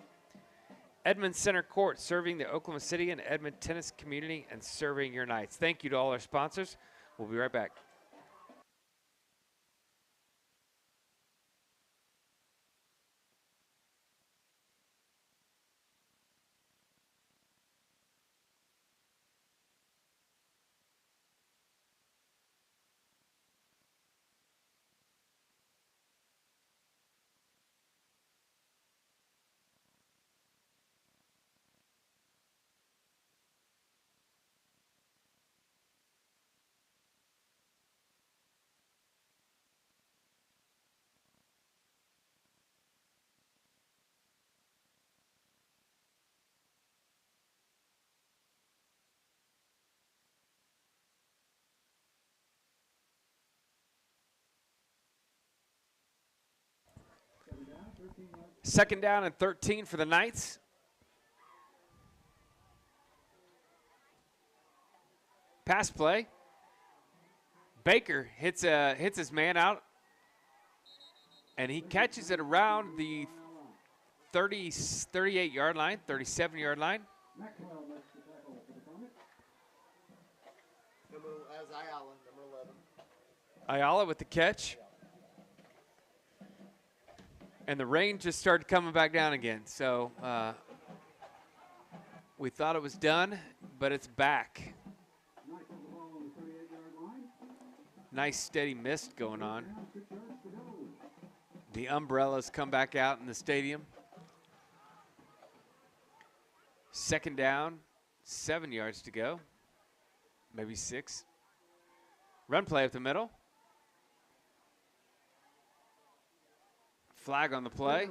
Edmond Center Court, serving the Oklahoma City and Edmond tennis community and serving your Knights. Thank you to all our sponsors. We'll be right back. Second down and 13 for the Knights. Pass play. Baker hits his man out, and he catches it around the 38-yard line, 37-yard line. As Ayala, number 11. Ayala with the catch. And the rain just started coming back down again. So we thought it was done, but it's back. Nice steady mist going on. The umbrellas come back out in the stadium. Second down, 7 yards to go. Maybe 6. Run play up the middle. Flag on the play.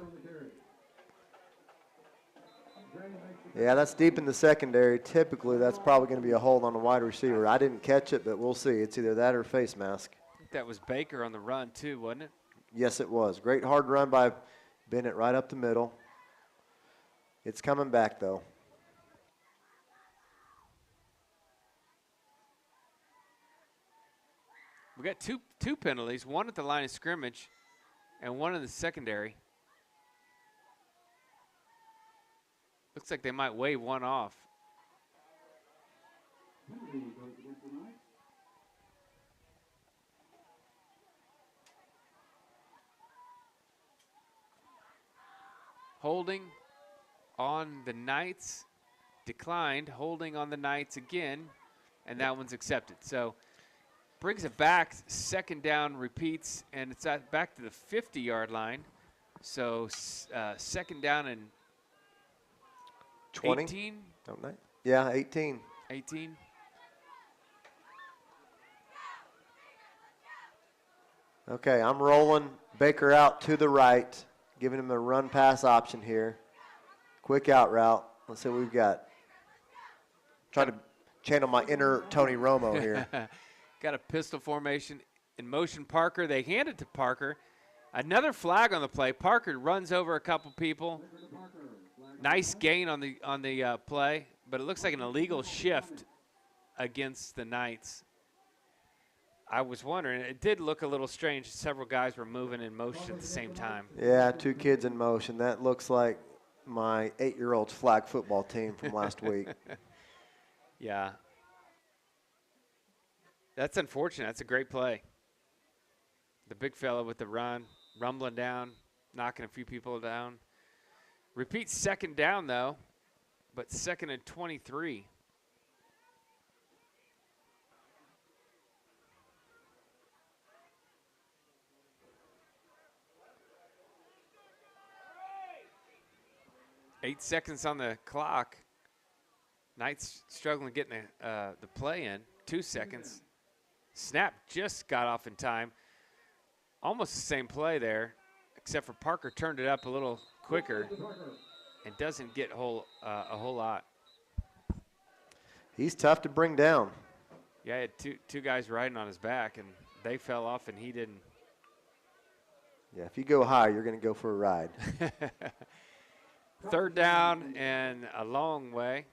Yeah, that's deep in the secondary. Typically, that's probably going to be a hold on the wide receiver. I didn't catch it, but we'll see. It's either that or face mask. I think that was Baker on the run too, wasn't it? Yes, it was. Great hard run by Bennett right up the middle. It's coming back, though. We got two penalties, one at the line of scrimmage and one in the secondary. Looks like they might wave one off. Holding on the Knights, declined. Holding on the Knights again, and that one's accepted. So brings it back, second down repeats, and it's back to the 50-yard line. So second down and 20? 18? Don't they? Yeah, 18. 18. Okay, I'm rolling Baker out to the right, giving him a run-pass option here. Quick out route. Let's see what we've got. Trying to channel my inner Tony Romo here. Got a pistol formation in motion. Parker, they hand it to Parker. Another flag on the play. Parker runs over a couple people. Nice gain on the play, but it looks like an illegal shift against the Knights. I was wondering, it did look a little strange. Several guys were moving in motion at the same time. Yeah, 2 kids in motion. That looks like my 8-year-old's flag football team from last week. Yeah. That's unfortunate. That's a great play. The big fella with the run, rumbling down, knocking a few people down. Repeat second down, though, but second and 23. Eight seconds on the clock. Knights struggling getting the play in. 2 seconds. Snap just got off in time. Almost the same play there, except for Parker turned it up a little quicker and doesn't get a whole lot. He's tough to bring down. Yeah, he had two guys riding on his back, and they fell off, and he didn't. Yeah, if you go high, you're going to go for a ride. Third down and a long way.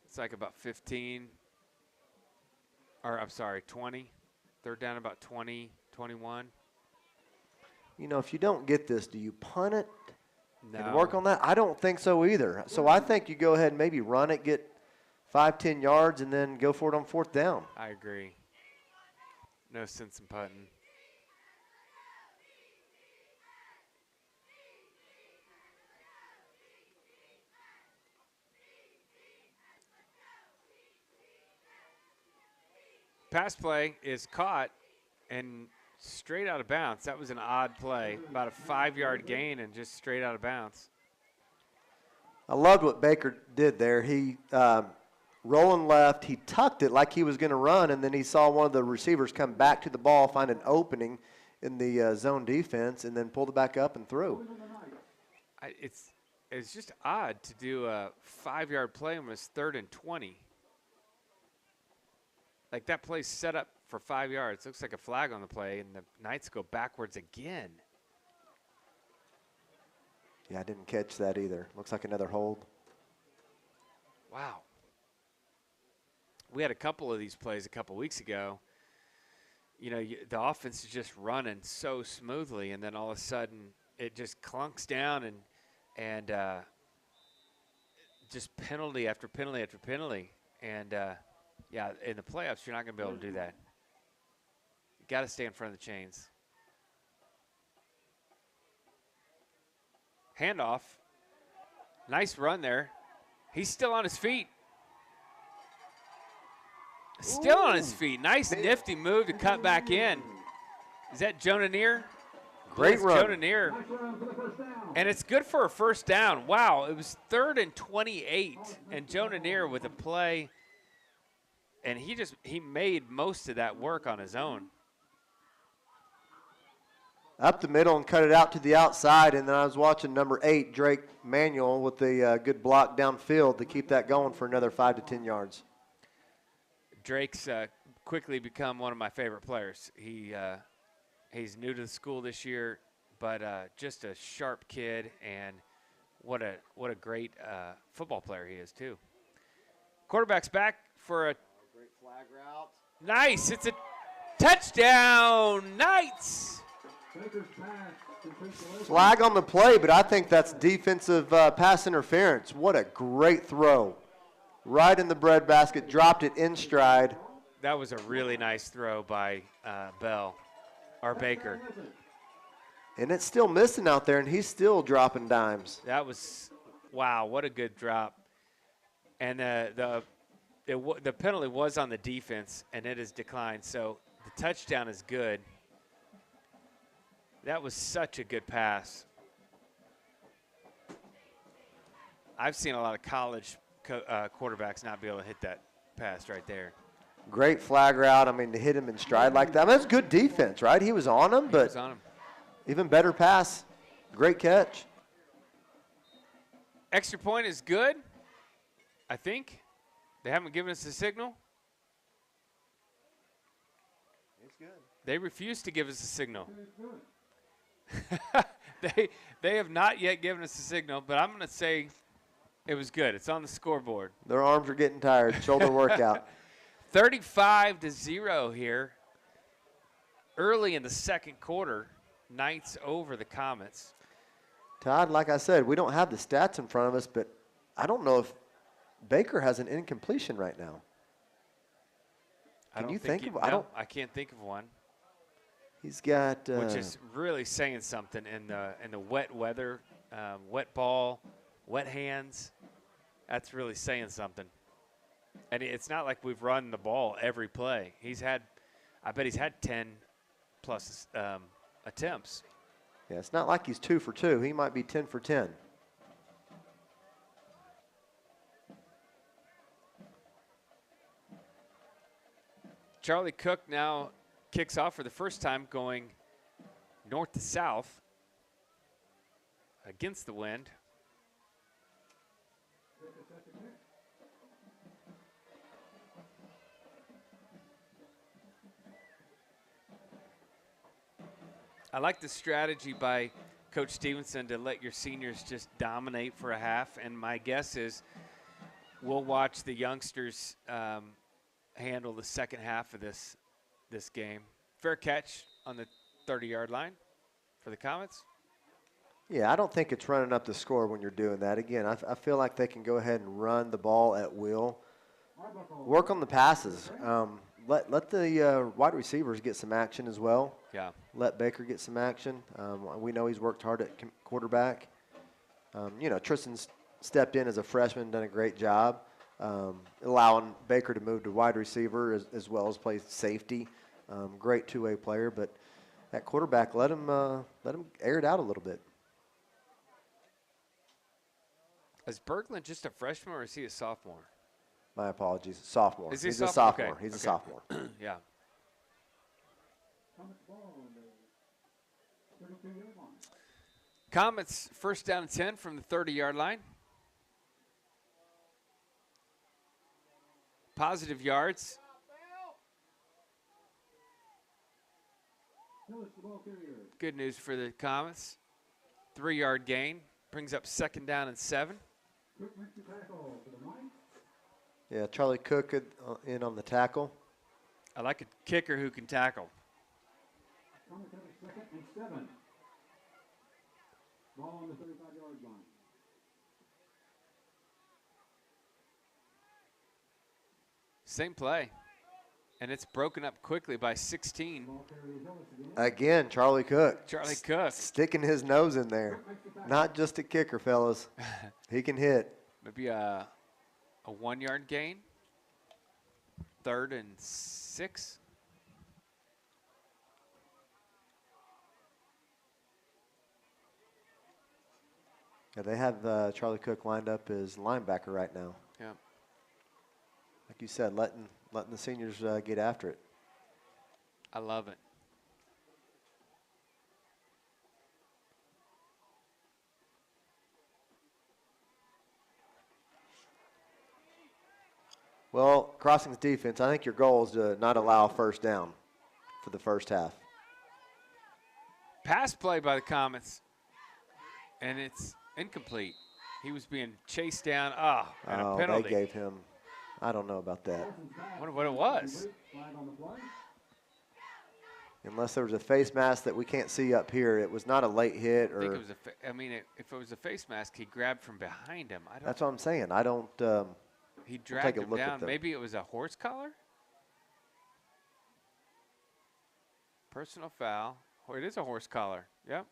It's like about 15, or I'm sorry, 20. Third down about 20, 21. You know, if you don't get this, do you punt it and No. work on that? I don't think so either. So I think you go ahead and maybe run it, get 5-10 yards, and then go for it on 4th down. I agree. No sense in punting. Pass play is caught and straight out of bounds. That was an odd play. About a 5-yard gain and just straight out of bounds. I loved what Baker did there. He rolling left, he tucked it like he was going to run, and then he saw one of the receivers come back to the ball, find an opening in the zone defense, and then pulled it back up and threw. It's just odd to do a 5-yard play when it's 3rd and 20. Like that play's set up for 5 yards. Looks like a flag on the play, and the Knights go backwards again. Yeah, I didn't catch that either. Looks like another hold. Wow. We had a couple of these plays a couple weeks ago. You know, the offense is just running so smoothly, and then all of a sudden it just clunks down and just penalty after penalty after penalty. And, yeah, in the playoffs, you're not going to be able to do that. You got to stay in front of the chains. Handoff. Nice run there. He's still on his feet. Still on his feet. Nice nifty move to cut back in. Is that Jonah Neer? Great run. Jonah Neer. And it's good for a first down. Wow, it was 3rd and 28. And Jonah Neer with a play. And he made most of that work on his own. Up the middle and cut it out to the outside, and then I was watching number 8, Drake Manuel, with the good block downfield to keep that going for another 5 to 10 yards. Drake's quickly become one of my favorite players. He's new to the school this year, but just a sharp kid, and what a great football player he is too. Quarterback's back for a Great flag route. nice. It's a touchdown, Knights. Flag on the play, but I think that's defensive pass interference. What a great throw. Right in the breadbasket, dropped it in stride. That was a really nice throw by Bell, or Baker. And it's still missing out there, and he's still dropping dimes. That was, wow, what a good drop. And the penalty was on the defense, and it has declined. So the touchdown is good. That was such a good pass. I've seen a lot of college quarterbacks not be able to hit that pass right there. Great flag route. I mean, to hit him in stride like that. I mean, that's good defense, right? He was on him, but even better pass. Great catch. Extra point is good, I think. They haven't given us a signal. It's good. They refuse to give us a signal. They have not yet given us a signal, but I'm going to say it was good. It's on the scoreboard. Their arms are getting tired. Shoulder workout. 35-0 here. Early in the second quarter, Knights over the Comets. Todd, like I said, we don't have the stats in front of us, but I don't know if Baker has an incompletion right now. Can you think of? I can't think of one. He's got which is really saying something in the wet weather, wet ball, wet hands. That's really saying something. And it's not like we've run the ball every play. I bet he's had 10 plus attempts. Yeah, it's not like he's 2 for 2. He might be 10 for 10. Charlie Cook now kicks off for the first time, going north to south against the wind. I like the strategy by Coach Stevenson to let your seniors just dominate for a half, and my guess is we'll watch the youngsters handle the second half of this game. Fair catch on the 30-yard line for the Comets. Yeah, I don't think it's running up the score when you're doing that. Again, I feel like they can go ahead and run the ball at will. Work on the passes. Let the wide receivers get some action as well. Yeah. Let Baker get some action. We know he's worked hard at quarterback. Tristan's stepped in as a freshman, done a great job, allowing Baker to move to wide receiver as well as play safety. Great two-way player, but that quarterback, let him air it out a little bit. Is Berglund just a freshman or is he a sophomore? My apologies. Sophomore. Is he He's a a sophomore. Okay. He's a Okay. sophomore. Yeah. Comets first down and 10 from the 30-yard line. Positive yards. Good news for the Comets. 3-yard gain brings up 2nd down and 7. Yeah, Charlie Cook in on the tackle. I like a kicker who can tackle. 2nd and 7. Ball on the 35-yard line. Same play. And it's broken up quickly by 16. Again, Charlie Cook. Charlie Cook. Sticking his nose in there. Not just a kicker, fellas. He can hit. Maybe a 1-yard gain. 3rd and 6. Yeah, they have Charlie Cook lined up as linebacker right now. Yeah. Like you said, letting the seniors get after it. I love it. Well, Crossing's defense, I think your goal is to not allow a first down for the first half. Pass play by the Comets. And it's incomplete. He was being chased down. And a penalty. They gave him, I don't know about that. I wonder what it was. Unless there was a face mask that we can't see up here, it was not a late hit. I think it was if it was a face mask, he grabbed from behind him. That's what I'm saying. I don't. He dragged him down. Maybe it was a horse collar? Personal foul. Or it is a horse collar. Yep.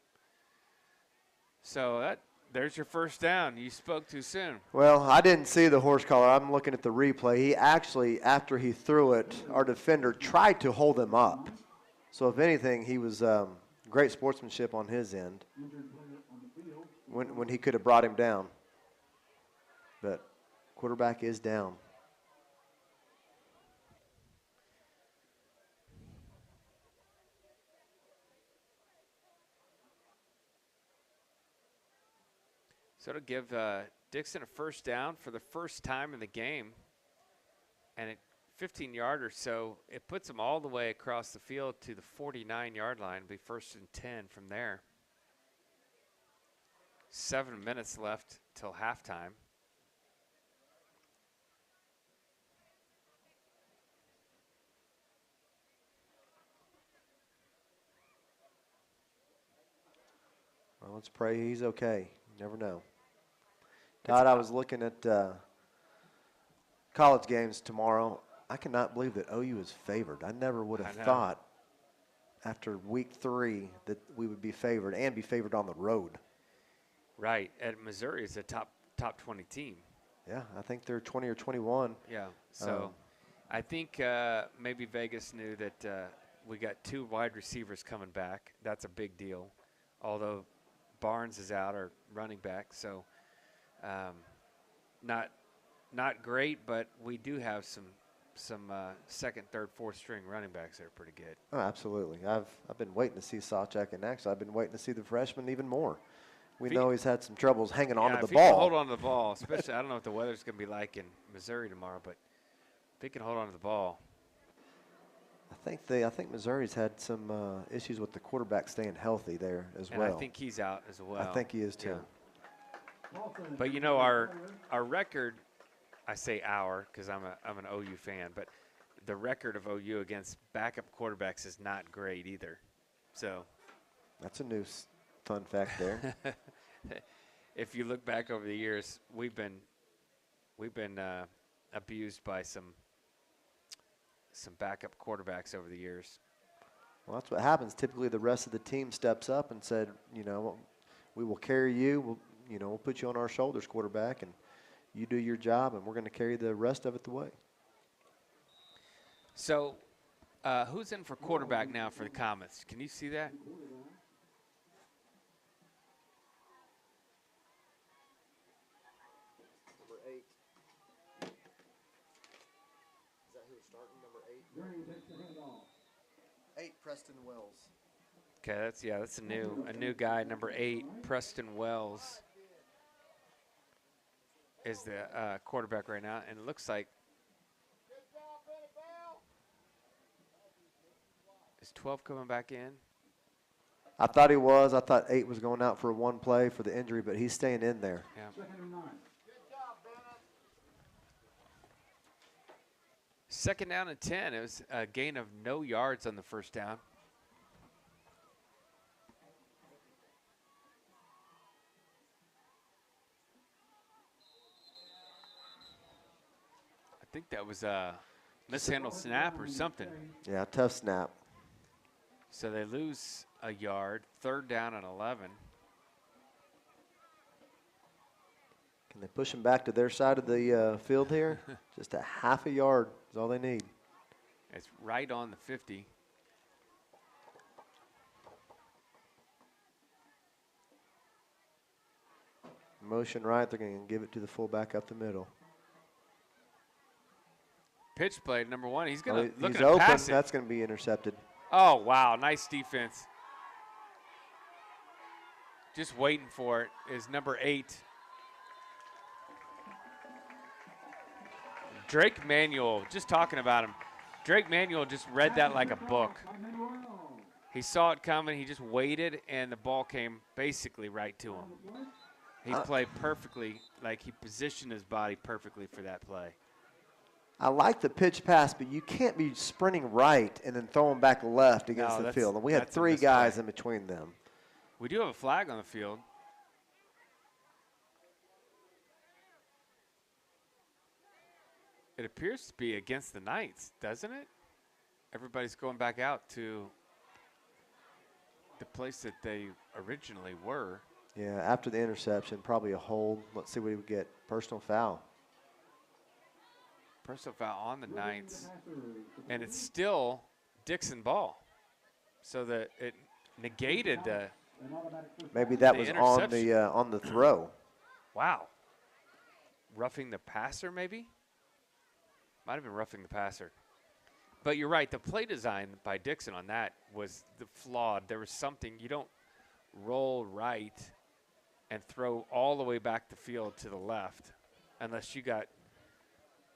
So there's your first down. You spoke too soon. Well, I didn't see the horse collar. I'm looking at the replay. He actually, after he threw it, our defender tried to hold him up. So if anything, he was great sportsmanship on his end when he could have brought him down. But quarterback is down. So to give Dickson a first down for the first time in the game, and at 15-yard or so, it puts him all the way across the field to the 49-yard line. It'll be 1st and 10 from there. 7 minutes left till halftime. Well, let's pray he's okay. You never know. Todd, I was looking at college games tomorrow. I cannot believe that OU is favored. I never would have thought after week 3 that we would be favored and be favored on the road. Right. And Missouri is a top 20 team. Yeah, I think they're 20 or 21. Yeah. So I think maybe Vegas knew that we got 2 wide receivers coming back. That's a big deal. Although Barnes is out, our running back. So not great, but we do have some 2nd, 3rd, 4th string running backs that are pretty good. Oh, absolutely. I've been waiting to see Sawchuk, and actually I've been waiting to see the freshman even more. We know he's had some troubles hanging on to the if ball. He can hold on to the ball, especially I don't know what the weather's going to be like in Missouri tomorrow, but if he can hold on to the ball. I think Missouri's had some issues with the quarterback staying healthy there as well. And I think he's out as well. I think he is too. Yeah. But you know our record, I say our because I'm an OU fan, but the record of OU against backup quarterbacks is not great either. So that's a new fun fact there. If you look back over the years, we've been abused by some backup quarterbacks over the years. Well, that's what happens. Typically, the rest of the team steps up and said, we will carry you. We'll put you on our shoulders, quarterback, and you do your job, and we're going to carry the rest of it the way. So, who's in for quarterback now for the Comets? Can you see that? Number 8. Is that who's starting? Number 8? 8, Preston Wells. Okay, that's a new guy. Number 8, Preston Wells is the quarterback right now, and it looks like is 12 coming back in? I thought he was. I thought 8 was going out for one play for the injury, but he's staying in there. Yeah. Second and 9. Second down and 10. It was a gain of no yards on the first down. I think that was a mishandled snap or something. Yeah, tough snap. So they lose a yard. Third down and 11. Can they push him back to their side of the field here? Just a half a yard is all they need. It's right on the 50. Motion right, they're going to give it to the fullback up the middle. Pitch play, number 1. He's going to look He's at open. pass it. That's going to be intercepted. Oh, wow. Nice defense. Just waiting for it is number 8. Drake Manuel, just talking about him. Drake Manuel just read that like a book. He saw it coming. He just waited, and the ball came basically right to him. He played perfectly, like he positioned his body perfectly for that play. I like the pitch pass, but you can't be sprinting right and then throwing back left against the field. And we had 3 guys in between them. We do have a flag on the field. It appears to be against the Knights, doesn't it? Everybody's going back out to the place that they originally were. Yeah, after the interception, probably a hold. Let's see what we get. Personal foul. Personal foul on the Knights. And it's still Dickson ball. So that it negated the Maybe that was on the throw. Wow. Roughing the passer, maybe? Might have been roughing the passer. But you're right. The play design by Dickson on that was flawed. There was something. You don't roll right and throw all the way back the field to the left unless you got,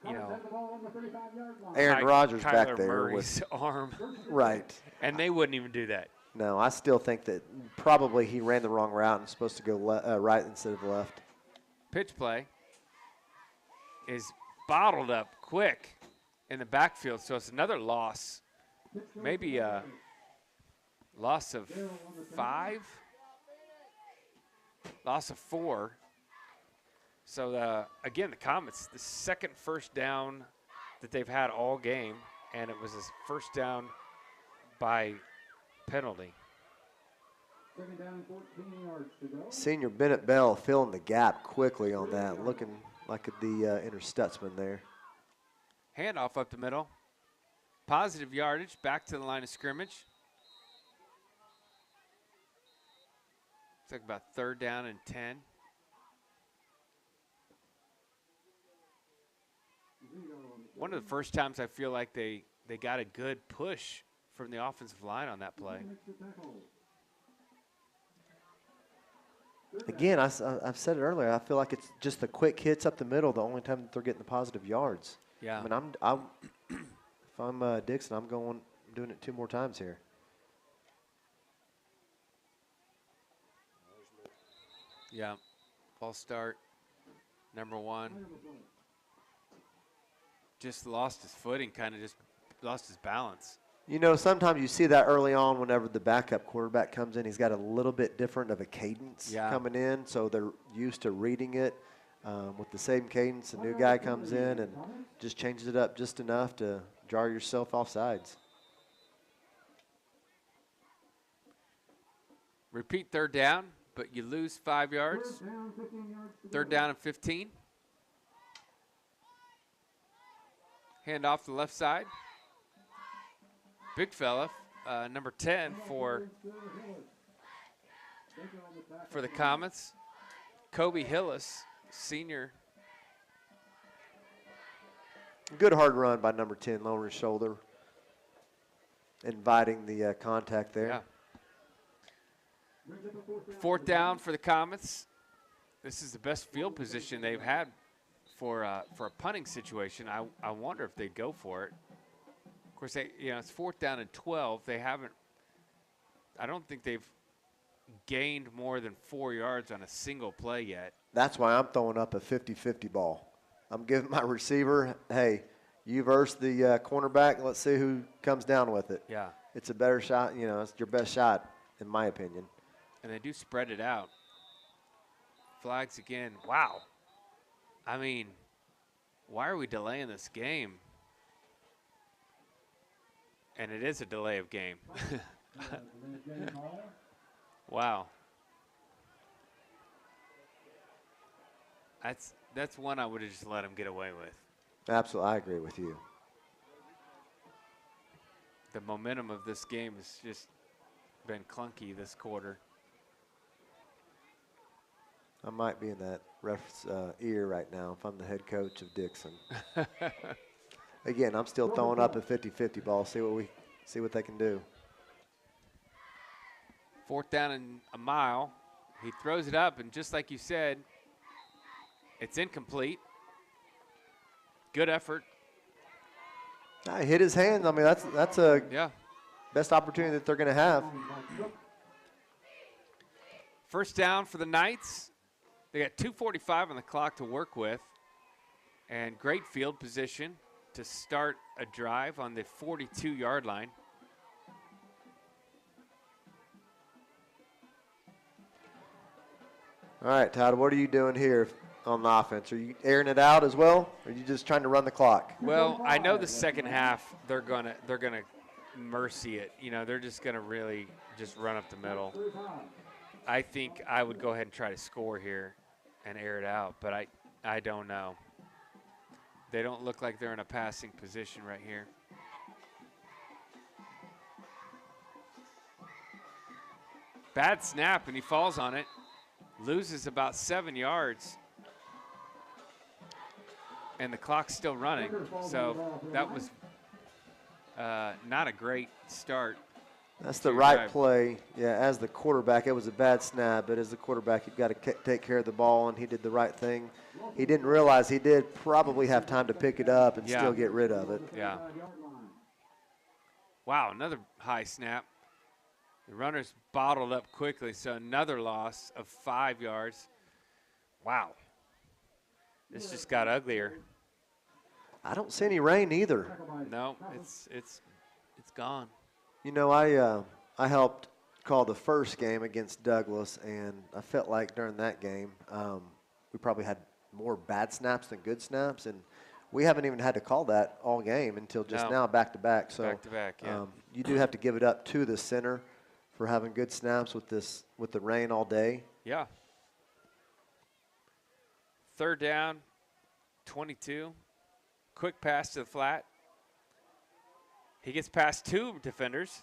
you know, Aaron Rodgers Kyler back there Murray's with arm. Right. And they wouldn't even do that. No, I still think that probably he ran the wrong route and supposed to go right instead of left. Pitch play is bottled up quick in the backfield, so it's another loss. Maybe a loss of 5, loss of 4. So again, the Comets, the second first down that they've had all game, and it was a first down by penalty. Second down and 14 yards to go. Senior Bennett Bell filling the gap quickly on that, looking like the inner Stutzman there. Handoff up the middle. Positive yardage back to the line of scrimmage. It's like about third down and 10. One of the first times I feel like they got a good push from the offensive line on that play. Again, I've said it earlier. I feel like it's just the quick hits up the middle the only time that they're getting the positive yards. Yeah. I mean, if I'm Dickson, I'm doing it 2 more times here. Yeah. False start. Number 1. Just lost his footing, kind of just lost his balance. You know, sometimes you see that early on whenever the backup quarterback comes in. He's got a little bit different of a cadence coming in, so they're used to reading it with the same cadence. The new guy comes in and just changes it up just enough to jar yourself off sides. Repeat third down, but you lose 5 yards. Third down and 15. Hand off the left side. Big fella, number 10 for the Comets. Kobe Hillis, senior. Good hard run by number 10, lowering his shoulder, inviting the contact there. Yeah. Fourth down for the Comets. This is the best field position they've had for a punting situation. I wonder if they'd go for it. Of course, it's fourth down and 12. They haven't. I don't think they've gained more than 4 yards on a single play yet. That's why I'm throwing up a 50-50 ball. I'm giving my receiver, hey, you verse the cornerback. Let's see who comes down with it. Yeah. It's a better shot. You know, it's your best shot, in my opinion. And they do spread it out. Flags again. Wow. I mean, why are we delaying this game? And it is a delay of game. Wow. That's one I would have just let him get away with. Absolutely, I agree with you. The momentum of this game has just been clunky this quarter. I might be in that ref's ear right now if I'm the head coach of Dickson. Again, I'm still throwing up a 50-50 ball. See what they can do. 4th down and a mile. He throws it up, and just like you said, it's incomplete. Good effort. I hit his hands. I mean, that's a best opportunity that they're going to have. 1st down for the Knights. They got 2:45 on the clock to work with, and great field position to start a drive on the 42-yard line. All right, Todd, what are you doing here on the offense? Are you airing it out as well, or are you just trying to run the clock? Well, I know the second half they're gonna mercy it. You know, they're just gonna really just run up the middle. I think I would go ahead and try to score here and air it out, but I don't know. They don't look like they're in a passing position right here. Bad snap, and he falls on it. Loses about 7 yards. And the clock's still running, so that was not a great start. That's the right play. Yeah, as the quarterback, it was a bad snap, but as the quarterback, you've got to take care of the ball, and he did the right thing. He didn't realize he did probably have time to pick it up and still get rid of it. Yeah. Wow, another high snap. The runners bottled up quickly, so another loss of 5 yards. Wow. This just got uglier. I don't see any rain either. No, it's gone. You know, I helped call the first game against Douglas, and I felt like during that game we probably had more bad snaps than good snaps, and we haven't even had to call that all game until just now, back to back. So back to back, yeah. You do have to give it up to the center for having good snaps with the rain all day. Yeah. 3rd down, 22. Quick pass to the flat. He gets past 3 defenders.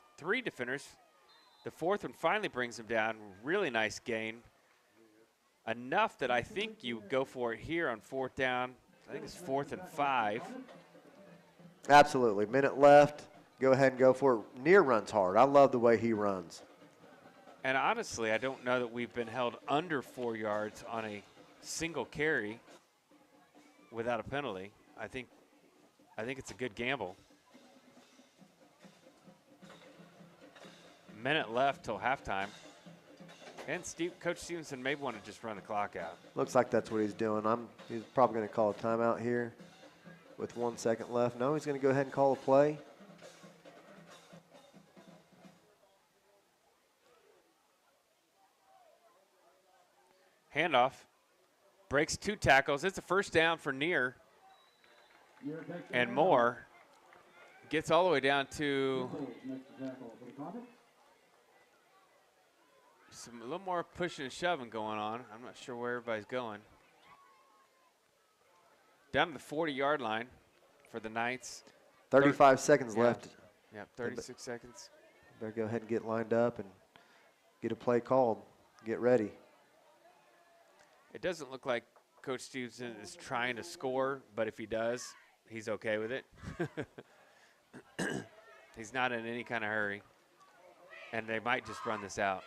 The 4th one finally brings him down. Really nice gain. Enough that I think you go for it here on 4th down. I think it's 4th and 5. Absolutely. Minute left. Go ahead and go for it. Near runs hard. I love the way he runs. And honestly, I don't know that we've been held under 4 yards on a single carry without a penalty. I think it's a good gamble. Minute left till halftime. And Coach Stevenson may want to just run the clock out. Looks like that's what he's doing. He's probably going to call a timeout here with 1 second left. No, he's going to go ahead and call a play. Handoff. Breaks 2 tackles. It's a 1st down for Near. And Moore gets all the way down to a little more pushing and shoving going on. I'm not sure where everybody's going. Down to the 40-yard line for the Knights. 35 seconds left. Yeah, 36 seconds. Better go ahead and get lined up and get a play called. Get ready. It doesn't look like Coach Stevenson is trying to score, but if he does, he's okay with it. He's not in any kind of hurry. And they might just run this out.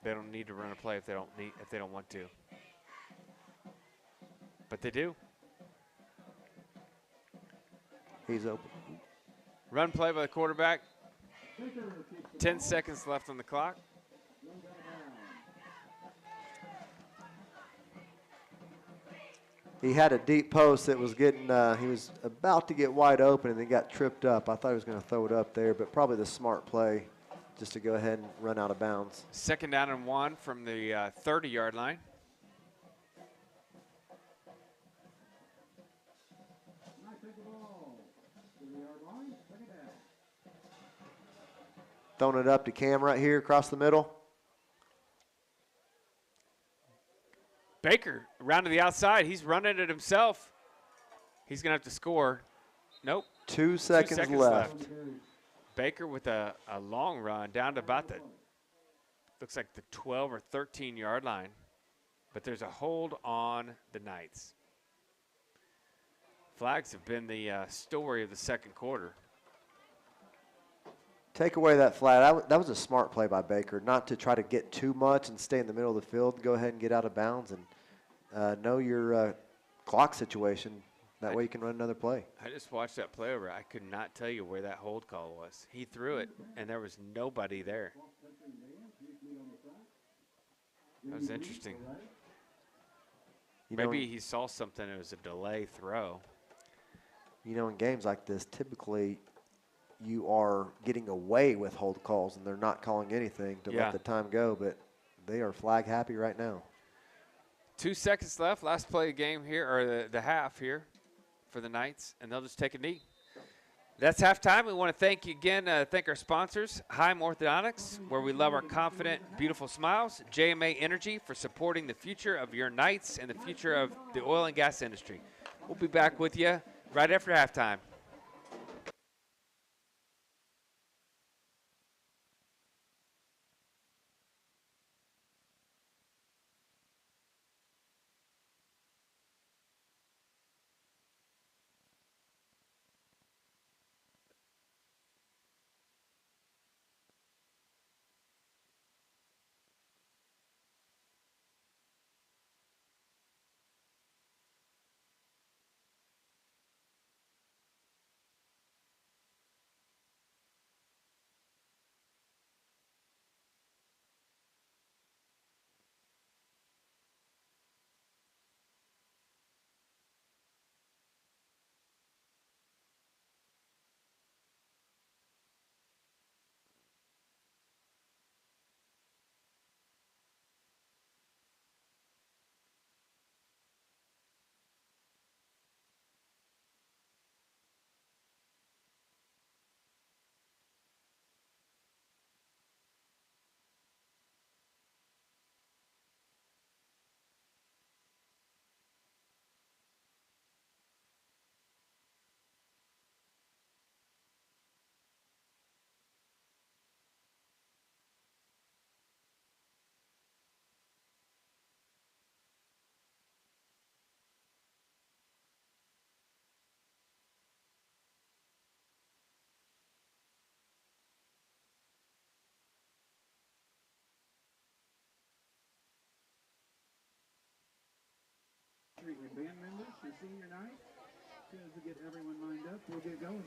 They don't need to run a play if they don't want to. But they do. He's open. Run play by the quarterback. Baker takes the 10 ball. seconds left on the clock. Runs out of bounds. He had a deep post that was getting, he was about to get wide open and then got tripped up. I thought he was going to throw it up there, but probably the smart play just to go ahead and run out of bounds. 2nd down and 1 from the 30-yard line. Knight takes the ball to the yard line. 2nd down. Throwing it up to Cam right here across the middle. Baker around to the outside. He's running it himself. He's going to have to score. Nope. 2 seconds left. Baker with a long run down to about the, looks like the 12 or 13-yard line. But there's a hold on the Knights. Flags have been the story of the 2nd quarter. Take away that flag. That was a smart play by Baker, not to try to get too much and stay in the middle of the field. Go ahead and get out of bounds and know your clock situation. That way you can run another play. I just watched that play over. I could not tell you where that hold call was. He threw it, and there was nobody there. That was interesting. Maybe he saw something. It was a delay throw. You know, in games like this, typically you are getting away with hold calls, and they're not calling anything to let the time go, but they are flag happy right now. 2 seconds left. Last play of the game here, or the half here for the Knights, and they'll just take a knee. That's halftime. We want to thank you again, thank our sponsors, Heim Orthodontics, where we love our confident, beautiful smiles, JMA Energy for supporting the future of your Knights and the future of the oil and gas industry. We'll be back with you right after halftime. And band members for senior night. As soon as we get everyone lined up, we'll get going.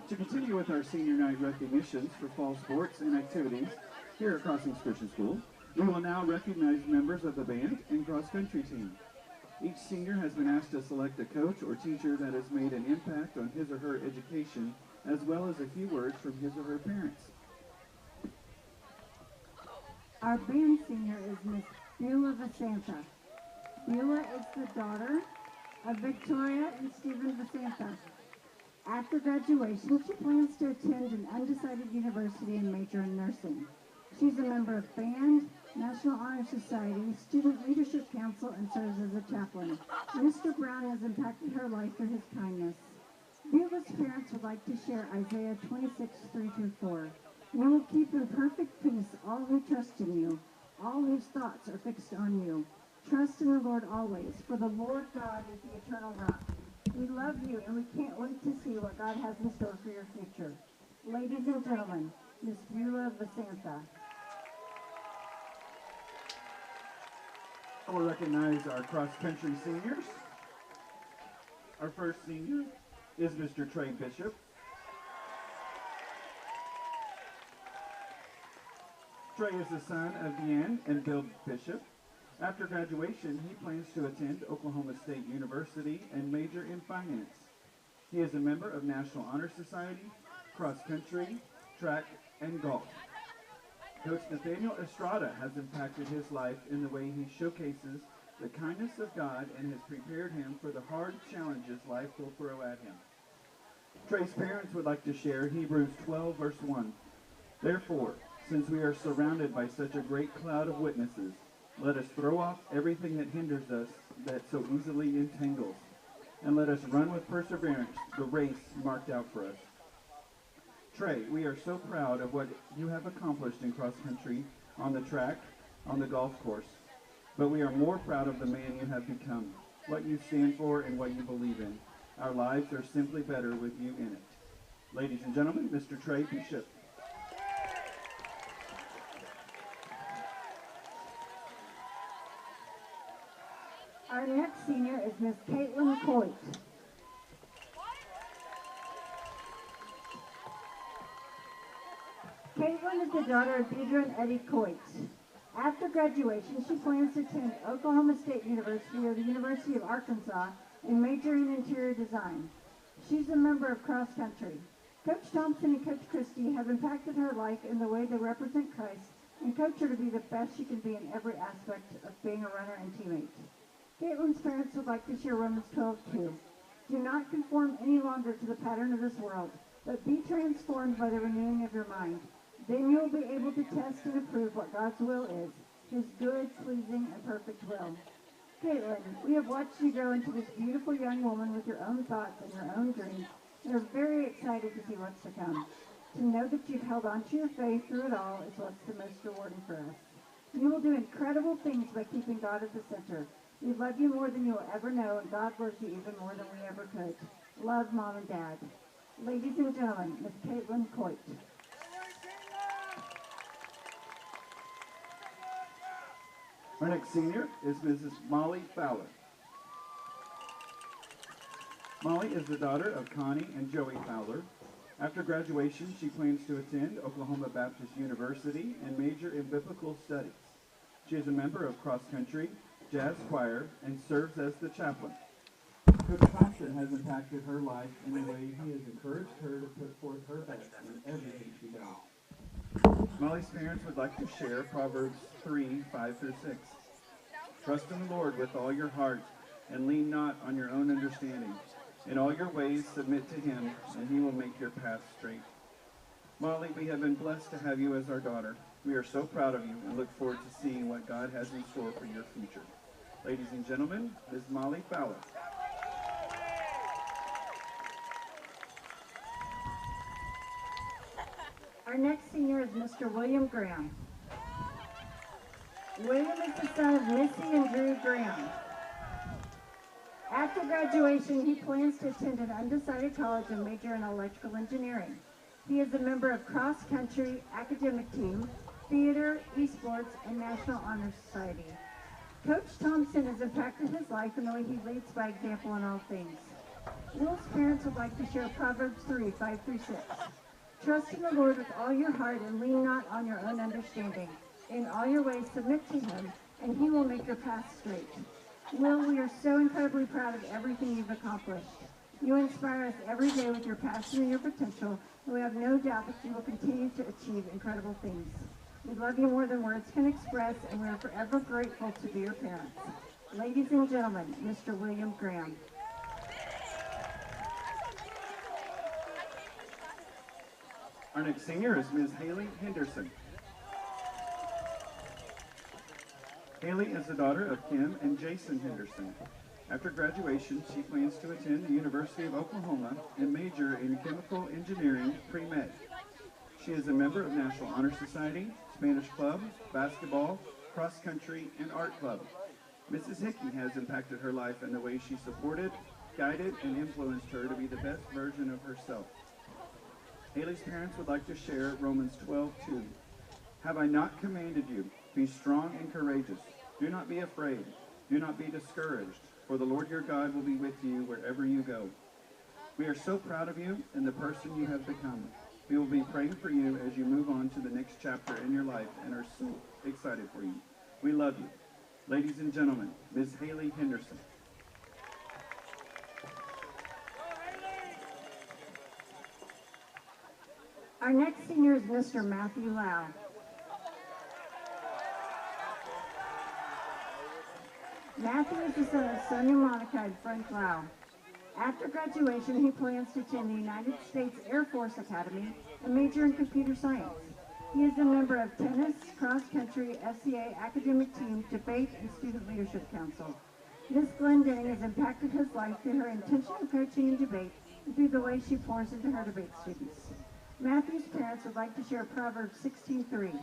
To continue with our senior night recognitions for fall sports and activities here at Crossings Christian School, we will now recognize members of the band and cross-country team. Each senior has been asked to select a coach or teacher that has made an impact on his or her education, as well as a few words from his or her parents. Our band senior is Miss Beulah Vasanta. Beulah is the daughter of Victoria and Stephen Vasantha. After graduation, she plans to attend an undecided university and major in nursing. She's a member of band, National Honor Society, Student Leadership Council, and serves as a chaplain. Mr. Brown has impacted her life through his kindness. Beulah's parents would like to share Isaiah 26:3-4. You will keep in perfect peace all who trust in you, all whose thoughts are fixed on you. Trust in the Lord always, for the Lord God is the eternal rock. We love you, and we can't wait to see what God has in store for your future. Ladies and gentlemen, Miss Beulah Vasantha. I will recognize our cross-country seniors. Our first senior is Mr. Trey Bishop. Trey is the son of Deanne and Bill Bishop. After graduation, he plans to attend Oklahoma State University and major in finance. He is a member of National Honor Society, cross-country, track, and golf. Coach Nathaniel Estrada has impacted his life in the way he showcases the kindness of God and has prepared him for the hard challenges life will throw at him. Trey's parents would like to share Hebrews 12, verse 1. Therefore, since we are surrounded by such a great cloud of witnesses, let us throw off everything that hinders us, that so easily entangles, and let us run with perseverance the race marked out for us. Trey, we are so proud of what you have accomplished in cross country, on the track, on the golf course, but we are more proud of the man you have become, what you stand for, and what you believe in. Our lives are simply better with you in it. Ladies and gentlemen, Mr. Trey Bishop. Our next senior is Miss Caitlin Coit. Caitlin is the daughter of Deidre and Eddie Coit. After graduation, she plans to attend Oklahoma State University or the University of Arkansas and major in interior design. She's a member of cross country. Coach Thompson and Coach Christie have impacted her life in the way they represent Christ and coach her to be the best she can be in every aspect of being a runner and teammate. Caitlin's parents would like to share Romans 12:2. Do not conform any longer to the pattern of this world, but be transformed by the renewing of your mind. Then you will be able to test and approve what God's will is, his good, pleasing, and perfect will. Caitlin, we have watched you grow into this beautiful young woman with your own thoughts and your own dreams, and are very excited to see what's to come. To know that you've held on to your faith through it all is what's the most rewarding for us. You will do incredible things by keeping God at the center. We love you more than you will ever know, and God loves you even more than we ever could. Love, Mom and Dad. Ladies and gentlemen, Miss Caitlin Coit. Our next senior is Mrs. Molly Fowler. Molly is the daughter of Connie and Joey Fowler. After graduation, she plans to attend Oklahoma Baptist University and major in biblical studies. She is a member of cross country, jazz choir, and serves as the chaplain. Coach Thompson has impacted her life in a way he has encouraged her to put forth her best in everything she does. Molly's parents would like to share Proverbs 3:5-6. Trust in the Lord with all your heart, and lean not on your own understanding. In all your ways submit to him, and he will make your path straight. Molly, we have been blessed to have you as our daughter. We are so proud of you and look forward to seeing what God has in store for your future. Ladies and gentlemen, Ms. Molly Fowler. Our next senior is Mr. William Graham. William is the son of Missy and Drew Graham. After graduation, he plans to attend an undecided college and major in electrical engineering. He is a member of cross-country, academic team, theater, esports, and National Honor Society. Coach Thompson has impacted his life in the way he leads by example in all things. Will's parents would like to share Proverbs 3:5-6. Trust in the Lord with all your heart and lean not on your own understanding. In all your ways submit to him, and he will make your path straight. Will, we are so incredibly proud of everything you've accomplished. You inspire us every day with your passion and your potential, and we have no doubt that you will continue to achieve incredible things. We love you more than words can express, and we are forever grateful to be your parents. Ladies and gentlemen, Mr. William Graham. Our next senior is Ms. Haley Henderson. Haley is the daughter of Kim and Jason Henderson. After graduation, she plans to attend the University of Oklahoma and major in chemical engineering pre-med. She is a member of National Honor Society, Spanish Club, basketball, cross country, and art club. Mrs. Hickey has impacted her life in the way she supported, guided, and influenced her to be the best version of herself. Haley's parents would like to share Romans 12:2. Have I not commanded you? Be strong and courageous. Do not be afraid. Do not be discouraged, for the Lord your God will be with you wherever you go. We are so proud of you and the person you have become. We will be praying for you as you move on to the next chapter in your life and are so excited for you. We love you. Ladies and gentlemen, Ms. Haley Henderson. Our next senior is Mr. Matthew Lau. Matthew is the son of Sonia Monica and Frank Lau. After graduation, he plans to attend the United States Air Force Academy and major in computer science. He is a member of tennis, cross-country, FCA academic team, debate, and student leadership council. Ms. Glendang has impacted his life through her intentional coaching and debate and through the way she pours into her debate students. Matthew's parents would like to share Proverbs 16:3.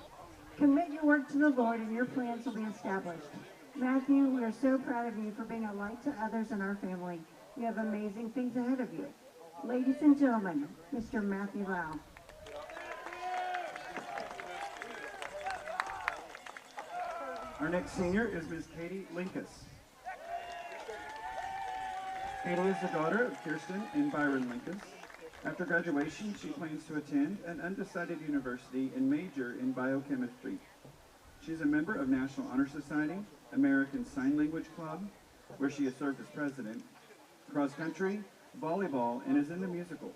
Commit your work to the Lord and your plans will be established. Matthew, we are so proud of you for being a light to others in our family. You have amazing things ahead of you. Ladies and gentlemen, Mr. Matthew Lau. Our next senior is Ms. Katie Linkus. Katie is the daughter of Kirsten and Byron Linkus. After graduation, she plans to attend an undecided university and major in biochemistry. She's a member of National Honor Society, American Sign Language Club, where she has served as president, cross country, volleyball, and is in the musical.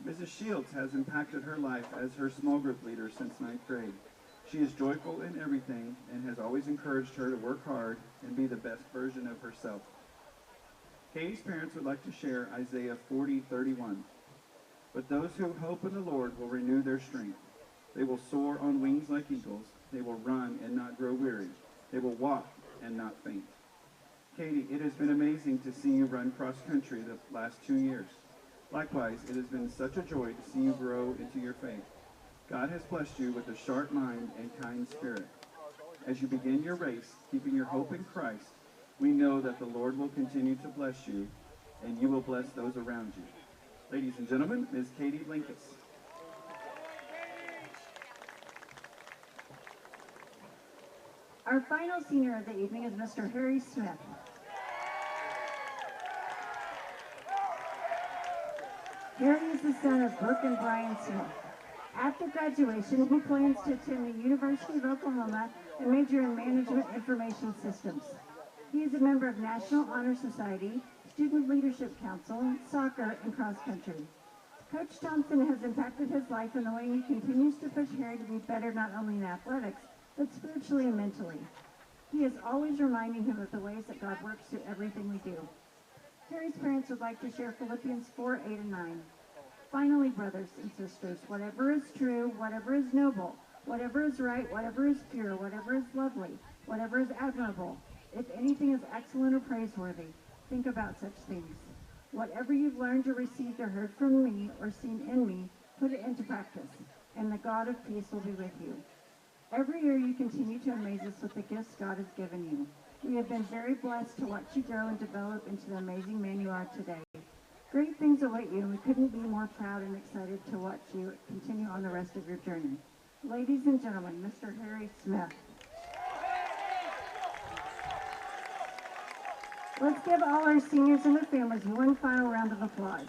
Mrs. Shields has impacted her life as her small group leader since 9th grade. She is joyful in everything and has always encouraged her to work hard and be the best version of herself. Katie's parents would like to share Isaiah 40:31. But those who hope in the Lord will renew their strength. They will soar on wings like eagles. They will run and not grow weary. They will walk and not faint. Katie, it has been amazing to see you run cross country the last 2 years. Likewise, it has been such a joy to see you grow into your faith. God has blessed you with a sharp mind and kind spirit. As you begin your race, keeping your hope in Christ, we know that the Lord will continue to bless you, and you will bless those around you. Ladies and gentlemen, Ms. Katie Linkus. Our final senior of the evening is Mr. Harry Smith. Harry is the son of Brooke and Brian Smith. After graduation, he plans to attend the University of Oklahoma and major in Management Information Systems. He is a member of National Honor Society, Student Leadership Council, soccer, and cross country. Coach Thompson has impacted his life in the way he continues to push Harry to be better not only in athletics, but spiritually and mentally. He is always reminding him of the ways that God works through everything we do. Harry's parents would like to share Philippians 4:8 and 9. Finally, brothers and sisters, whatever is true, whatever is noble, whatever is right, whatever is pure, whatever is lovely, whatever is admirable, if anything is excellent or praiseworthy, think about such things. Whatever you've learned or received or heard from me or seen in me, put it into practice, and the God of peace will be with you. Every year you continue to amaze us with the gifts God has given you. We have been very blessed to watch you grow and develop into the amazing man you are today. Great things await you, and we couldn't be more proud and excited to watch you continue on the rest of your journey. Ladies and gentlemen, Mr. Harry Smith. Let's give all our seniors and their families one final round of applause.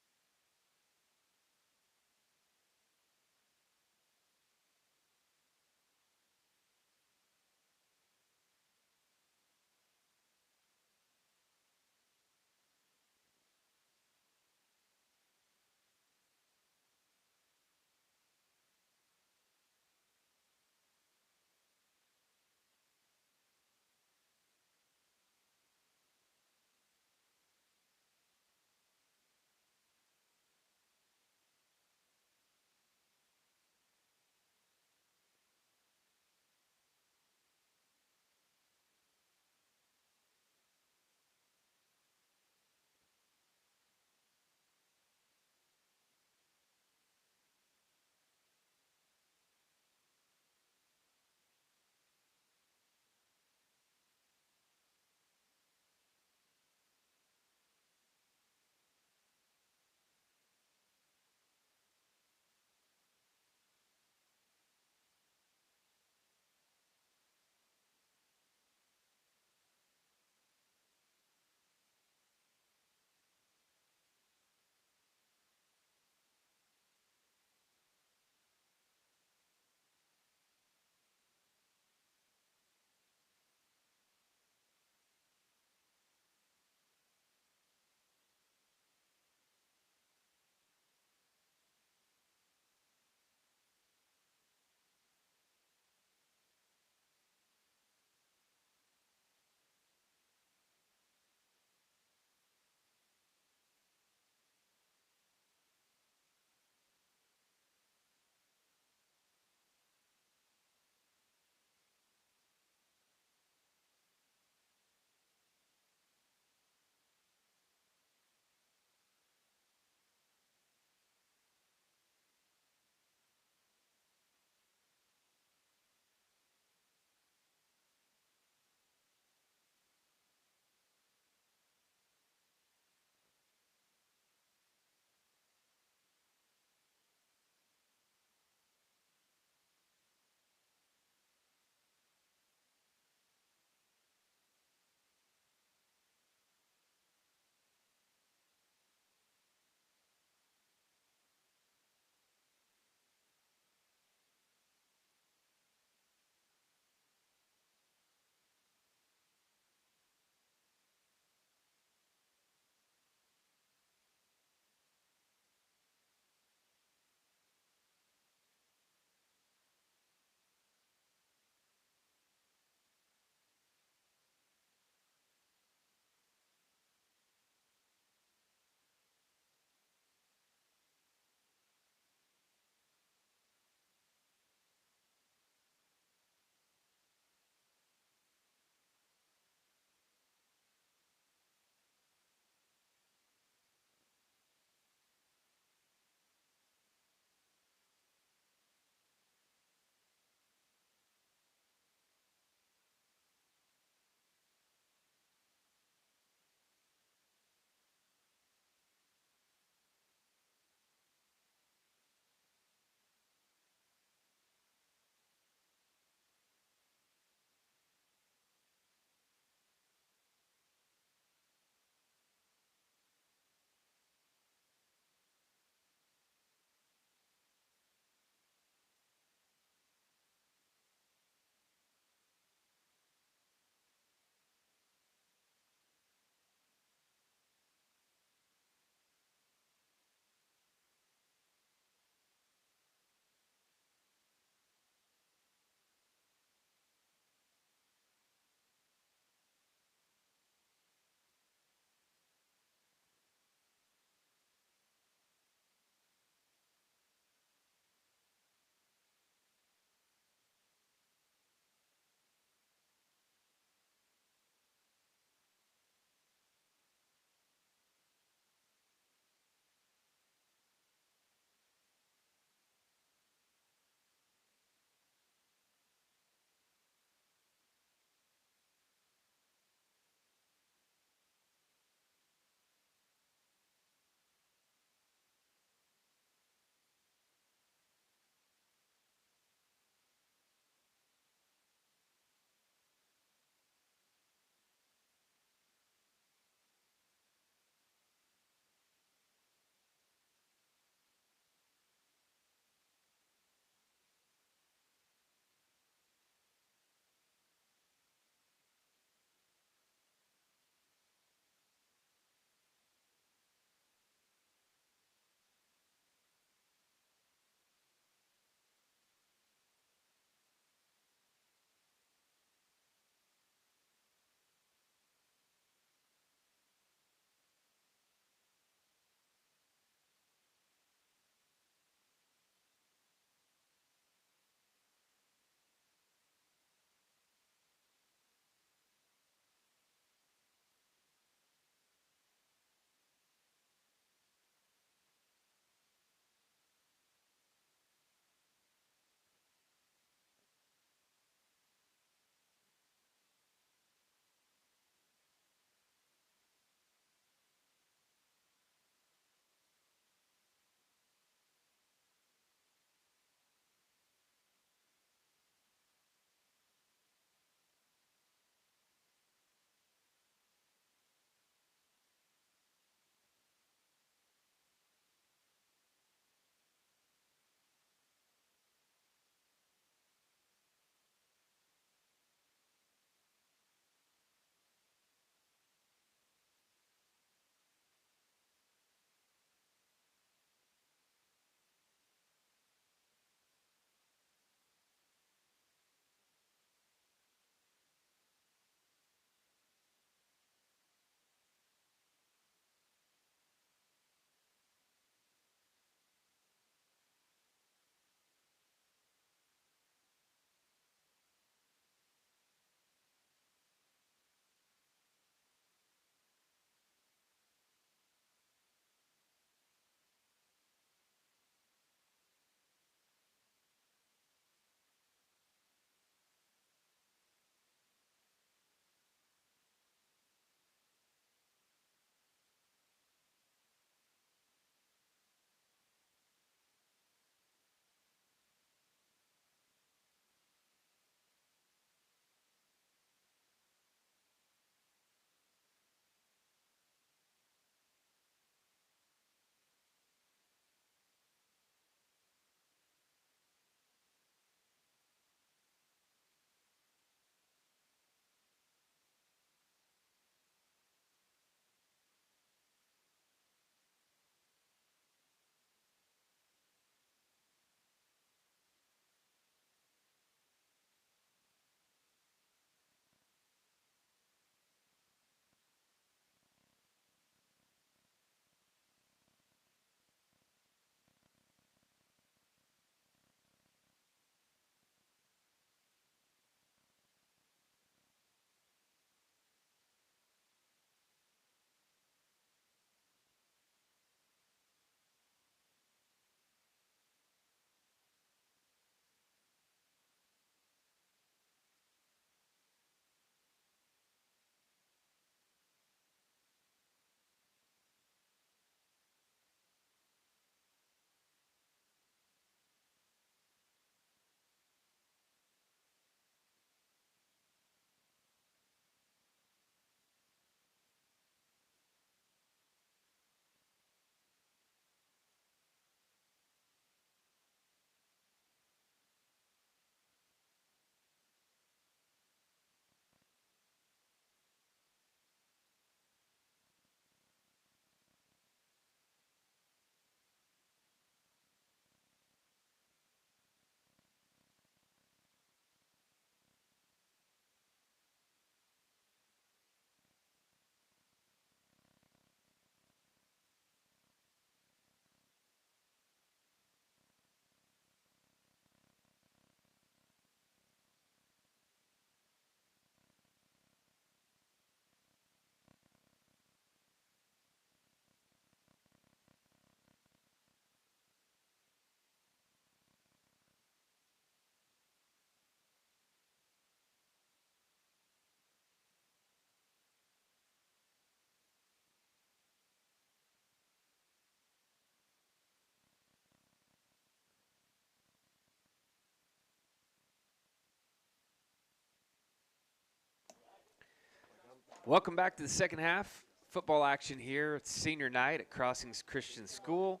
Welcome back to the second half. Football action here. It's senior night at Crossings Christian School.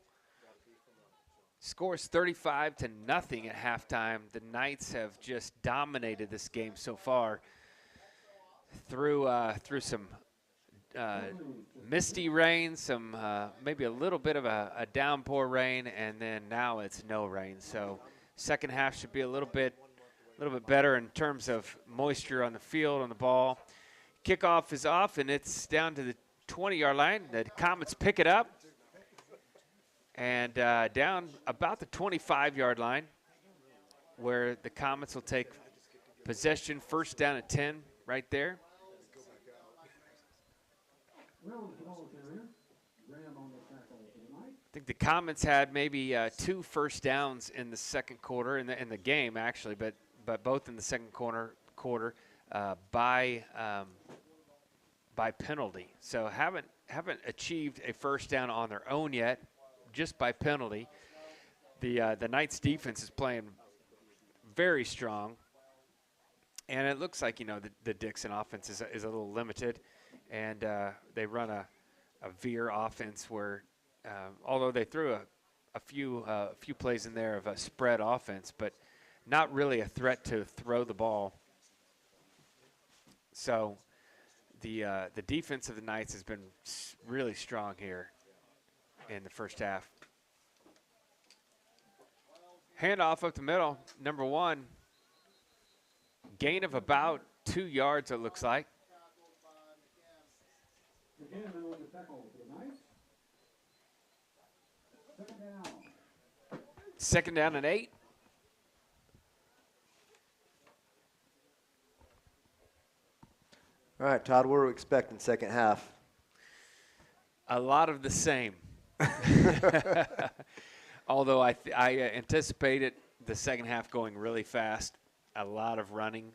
Scores 35-0 at halftime. The Knights have just dominated this game so far through some misty rain, some maybe a little bit of a downpour rain, and then now it's no rain. So second half should be a little bit better in terms of moisture on the field, on the ball. Kickoff is off, and it's down to the 20-yard line. The Comets pick it up, and down about the 25-yard line, where the Comets will take possession, first down at 10 right there. I think the Comets had maybe 2 first downs in the second quarter, in the game actually, but both in the second quarter by penalty. So haven't achieved a first down on their own yet, just by penalty. The Knights defense is playing very strong, and it looks like the Dickson offense is a little limited, and they run a veer offense where although they threw a few plays in there of a spread offense, but not really a threat to throw the ball. So the defense of the Knights has been really strong here in the first half. Handoff up the middle, number 1. Gain of about 2 yards, it looks like. Second down and 8. All right, Todd, what are we expecting second half? A lot of the same. Although I anticipated the second half going really fast, a lot of running,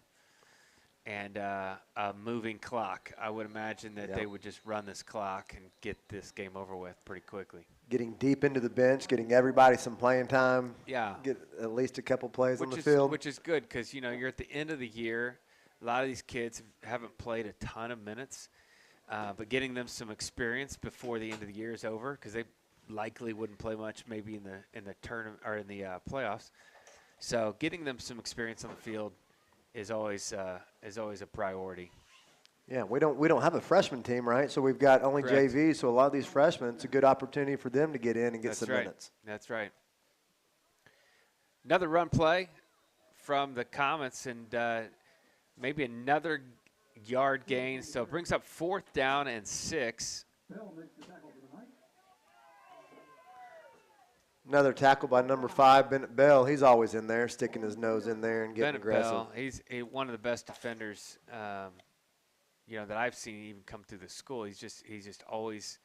and a moving clock. I would imagine that they would just run this clock and get this game over with pretty quickly. Getting deep into the bench, getting everybody some playing time. Yeah. Get at least a couple plays on the field. Which is good because, you're at the end of the year. A lot of these kids haven't played a ton of minutes, but getting them some experience before the end of the year is over, because they likely wouldn't play much maybe in the tournament or in the playoffs. So getting them some experience on the field is always a priority. Yeah, we don't have a freshman team, right? So we've got only Correct. JV. So a lot of these freshmen, it's a good opportunity for them to get in and get some minutes. That's right. Another run play from the Comets, and maybe another yard gain. So it brings up 4th down and 6. Another tackle by number 5, Bennett Bell. He's always in there, sticking his nose in there and getting Bennett aggressive. Bell, he's one of the best defenders, that I've seen even come through the school. He's just always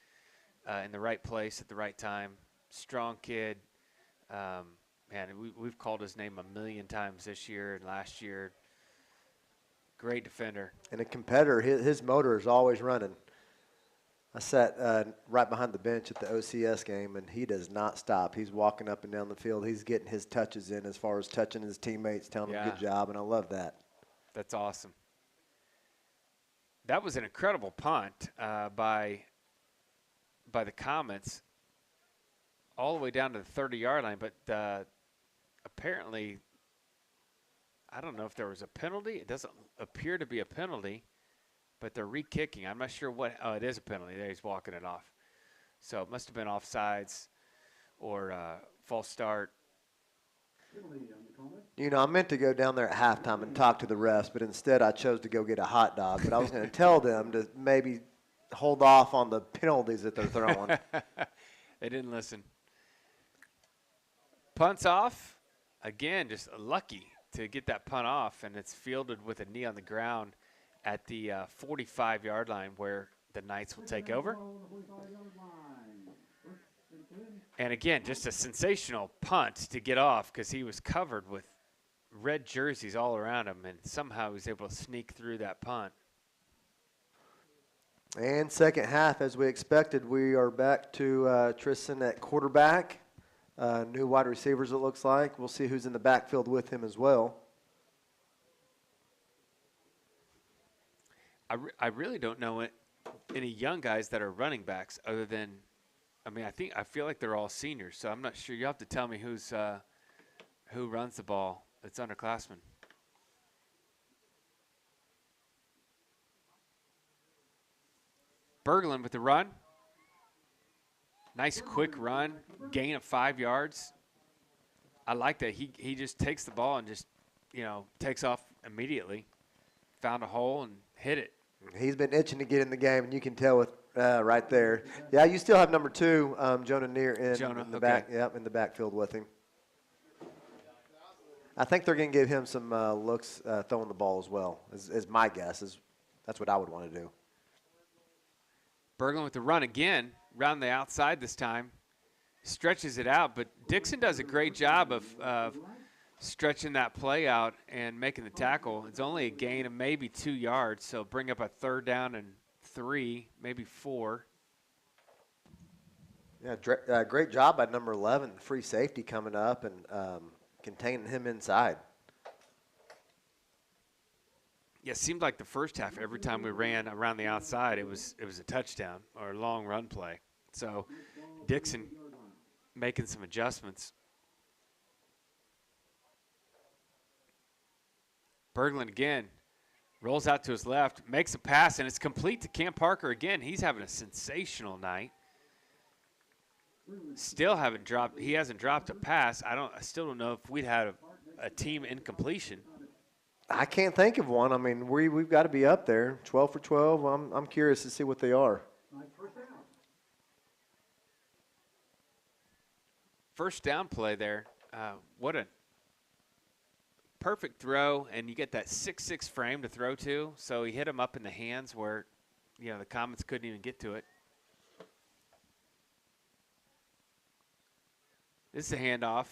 in the right place at the right time. Strong kid. Man, we've called his name a million times this year and last year. Great defender. And a competitor, his motor is always running. I sat right behind the bench at the OCS game, and he does not stop. He's walking up and down the field. He's getting his touches in as far as touching his teammates, telling them good job, and I love that. That's awesome. That was an incredible punt by the Comets all the way down to the 30-yard line, but apparently I don't know if there was a penalty. It doesn't appear to be a penalty, but they're re-kicking. I'm not sure what. Oh, it is a penalty. There, he's walking it off. So it must have been offsides or false start. I meant to go down there at halftime and talk to the refs, but instead I chose to go get a hot dog. But I was going to tell them to maybe hold off on the penalties that they're throwing. They didn't listen. Punts off. Again, just lucky to get that punt off, and it's fielded with a knee on the ground at the 45-yard line where the Knights will take over. And again, just a sensational punt to get off because he was covered with red jerseys all around him, and somehow he was able to sneak through that punt. And second half, as we expected, we are back to Tristan at quarterback. New wide receivers, it looks like. We'll see who's in the backfield with him as well. I really don't know any young guys that are running backs other than, I feel like they're all seniors, so I'm not sure. You have to tell me who runs the ball. It's underclassmen. Berglund with the run. Nice quick run, gain of 5 yards. I like that. He just takes the ball and just, takes off immediately. Found a hole and hit it. He's been itching to get in the game, and you can tell with right there. Yeah, you still have number 2, Jonah Neer in the back. Yep, in the backfield with him. I think they're going to give him some looks throwing the ball as well, is my guess. That's what I would want to do. Berglund with the run again, round the outside this time. Stretches it out, but Dickson does a great job of stretching that play out and making the tackle. It's only a gain of maybe 2 yards, so bring up a 3rd down and 3, maybe 4. Yeah, great job by number 11, free safety coming up and containing him inside. Yeah, it seemed like the first half, every time we ran around the outside, it was a touchdown or a long run play. So Dickson making some adjustments. Berglund again rolls out to his left, makes a pass, and it's complete to Cam Parker again. He's having a sensational night. Still he hasn't dropped a pass. I still don't know if we'd had a team incompletion. I can't think of one. I mean, we've got to be up there, 12 for 12. I'm curious to see what they are. First down play there. What a perfect throw, and you get that 6'6" frame to throw to. So he hit him up in the hands where, the Comets couldn't even get to it. This is a handoff.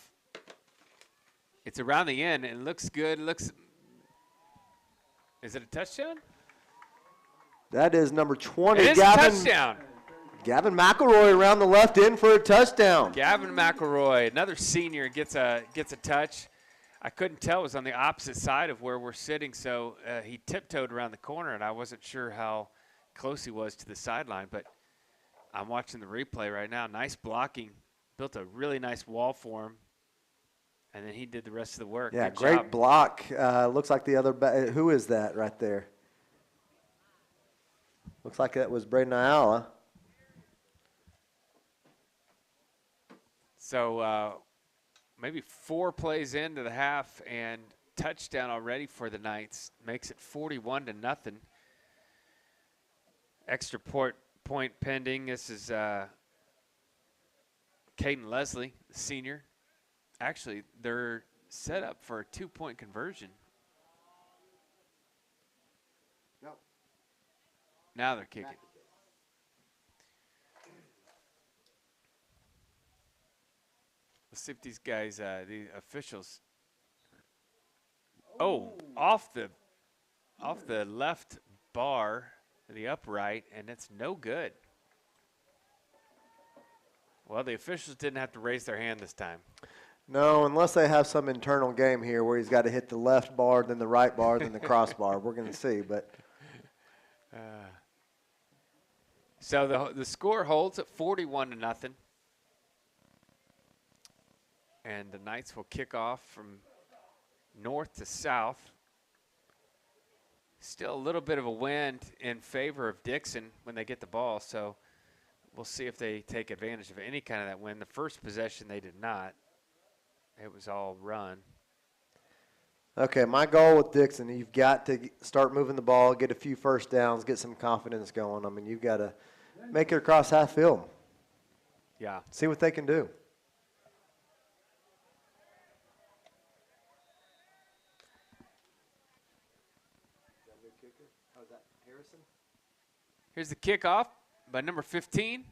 It's around the end, and it looks good. Is it a touchdown? That is number 20. It is a touchdown. Gavin McElroy around the left end for a touchdown. Gavin McElroy, another senior, gets a touch. I couldn't tell. It was on the opposite side of where we're sitting, so he tiptoed around the corner, and I wasn't sure how close he was to the sideline. But I'm watching the replay right now. Nice blocking. Built a really nice wall for him. And then he did the rest of the work. Yeah, Good great job. block. Looks like the other who is that right there? Looks like that was Braden Ayala. So maybe 4 plays into the half and touchdown already for the Knights. Makes it 41-0. Extra point pending. This is Caden Leslie, the senior. Actually, they're set up for a 2-point conversion. No. Now they're kicking. Let's see if these guys, the officials. Oh, off the left bar, the upright, and it's no good. Well, the officials didn't have to raise their hand this time. No, unless they have some internal game here where he's got to hit the left bar, then the right bar, then the crossbar. We're going to see, but. So the score holds at 41-0. And the Knights will kick off from north to south. Still a little bit of a wind in favor of Dickson when they get the ball, so we'll see if they take advantage of any kind of that wind. The first possession they did not. It was all run. Okay, my goal with Dickson, you've got to start moving the ball, get a few first downs, get some confidence going. I mean, you've got to make it across half field. Yeah. See what they can do. Here's the kickoff by number 15.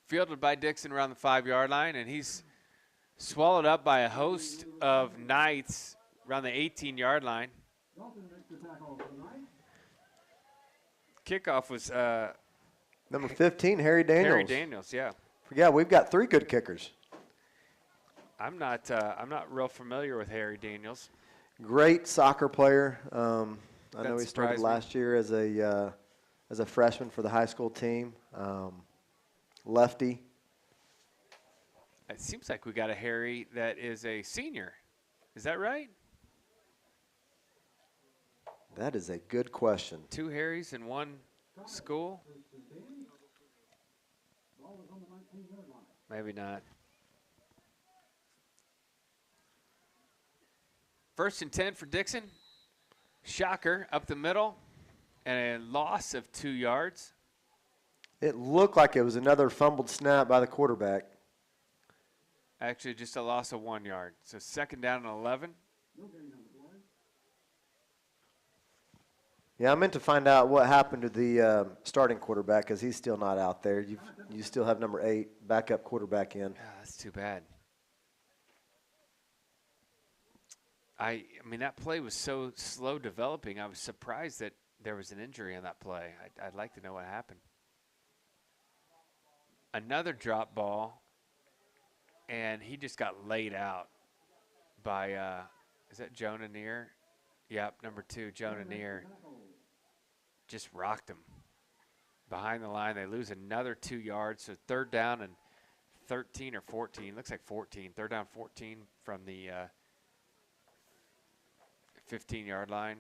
Fielded by Dickson around the 5-yard line, and he's swallowed up by a host of Knights around the 18-yard line. Kickoff was number 15, Harry Daniels. Harry Daniels, yeah. Yeah, we've got 3 good kickers. I'm not real familiar with Harry Daniels. Great soccer player. I know he started surprised me. last year as a freshman for the high school team. Lefty. It seems like we got a Harry that is a senior. Is that right? That is a good question. 2 Harrys in one school? Maybe not. First and 10 for Dickson. Shocker up the middle and a loss of 2 yards. It looked like it was another fumbled snap by the quarterback. Actually, just a loss of 1 yard. So second down and 11. Yeah, I meant to find out what happened to the starting quarterback because he's still not out there. You still have number 8 backup quarterback in. Yeah, that's too bad. I mean, that play was so slow developing. I was surprised that there was an injury on that play. I'd like to know what happened. Another drop ball, and he just got laid out by, is that Jonah Neer? Yep, number 2, Jonah Neer. Just rocked him. Behind the line, they lose another 2 yards, so third down and 13 or 14. Looks like 14. Third down 14 from the 15-yard line.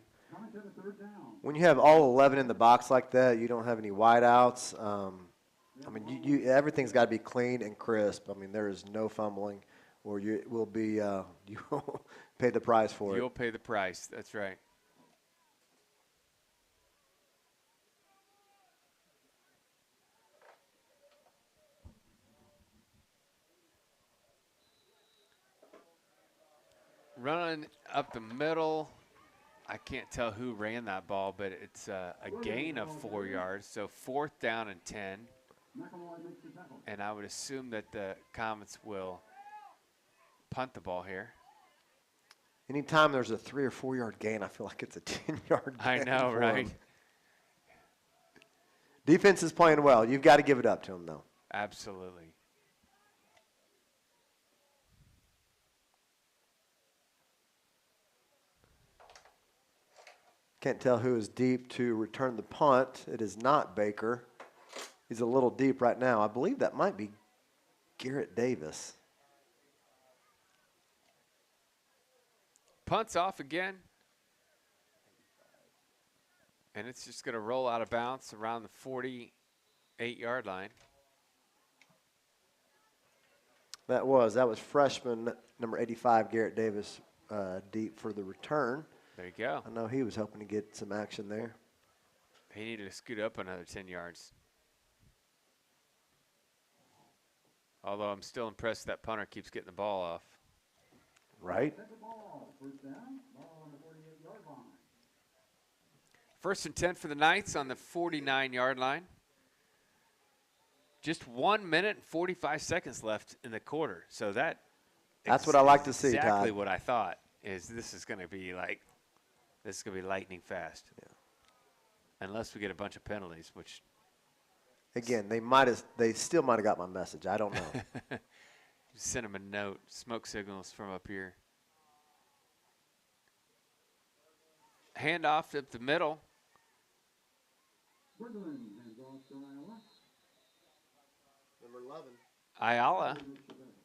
When you have all 11 in the box like that, you don't have any wideouts. I mean, everything's got to be clean and crisp. I mean, there is no fumbling, or you will be you will pay the price for it. You'll pay the price. That's right. Running up the middle. I can't tell who ran that ball, but it's a gain of 4 yards. So fourth down and 10. And I would assume that the Comets will punt the ball here. Anytime there's a 3 or 4 yard gain, I feel like it's a 10-yard gain. I know, for right? them. Defense is playing well. You've got to give it up to them, though. Absolutely. Can't tell who is deep to return the punt. It is not Baker. He's a little deep right now. I believe that might be Garrett Davis. Punts off again. And it's just going to roll out of bounds around the 48-yard line. That was freshman number 85, Garrett Davis, deep for the return. There you go. I know he was hoping to get some action there. He needed to scoot up another 10 yards. Although I'm still impressed that punter keeps getting the ball off. Right? First and 10 for the Knights on the 49-yard line. Just 1 minute and 45 seconds left in the quarter. So that's what I like to see, Todd. Exactly what I thought is this is going to be lightning fast. Yeah. Unless we get a bunch of penalties, which again, they still might have got my message. I don't know. Send them a note, smoke signals from up here. Handoff up the middle. Number 11. Ayala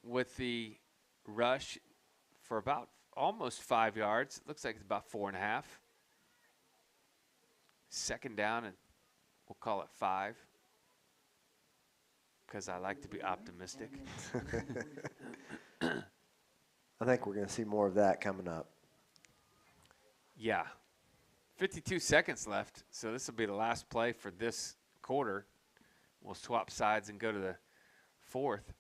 with the rush for about almost 5 yards. It looks like it's about 4.5. Second down, and we'll call it 5 because I like to be optimistic. I think we're going to see more of that coming up. Yeah. 52 seconds left, so this will be the last play for this quarter. We'll swap sides and go to the fourth.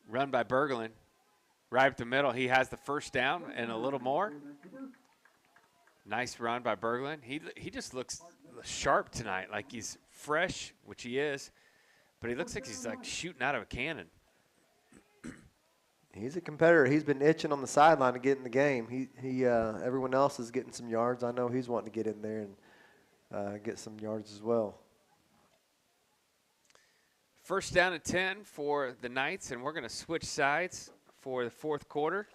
Run by Berglund. Right up the middle. He has the first down and a little more. Nice run by Berglund. He just looks sharp tonight, like he's fresh, which he is, but he looks like he's like shooting out of a cannon. He's a competitor. He's been itching on the sideline to get in the game. Everyone else is getting some yards. I know he's wanting to get in there and get some yards as well. First down and 10 for the Knights, and we're going to switch sides for the fourth quarter.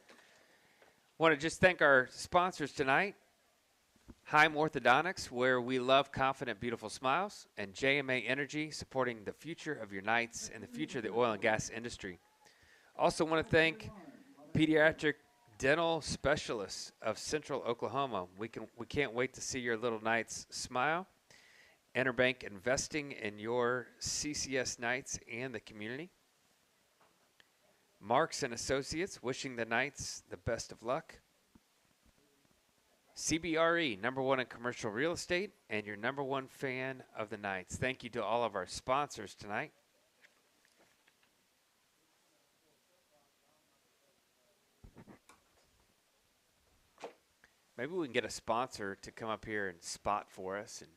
Want to just thank our sponsors tonight, Heim Orthodontics, where we love confident, beautiful smiles, and JMA Energy, supporting the future of your Knights and the future of the oil and gas industry. Also want to thank Pediatric Dental Specialists of Central Oklahoma. We can't wait to see your little Knights smile. Interbank investing in your CCS Knights and the community. Marks and Associates, wishing the Knights the best of luck. CBRE, #1 in commercial real estate, and your #1 fan of the Knights. Thank you to all of our sponsors tonight. Maybe we can get a sponsor to come up here and spot for us and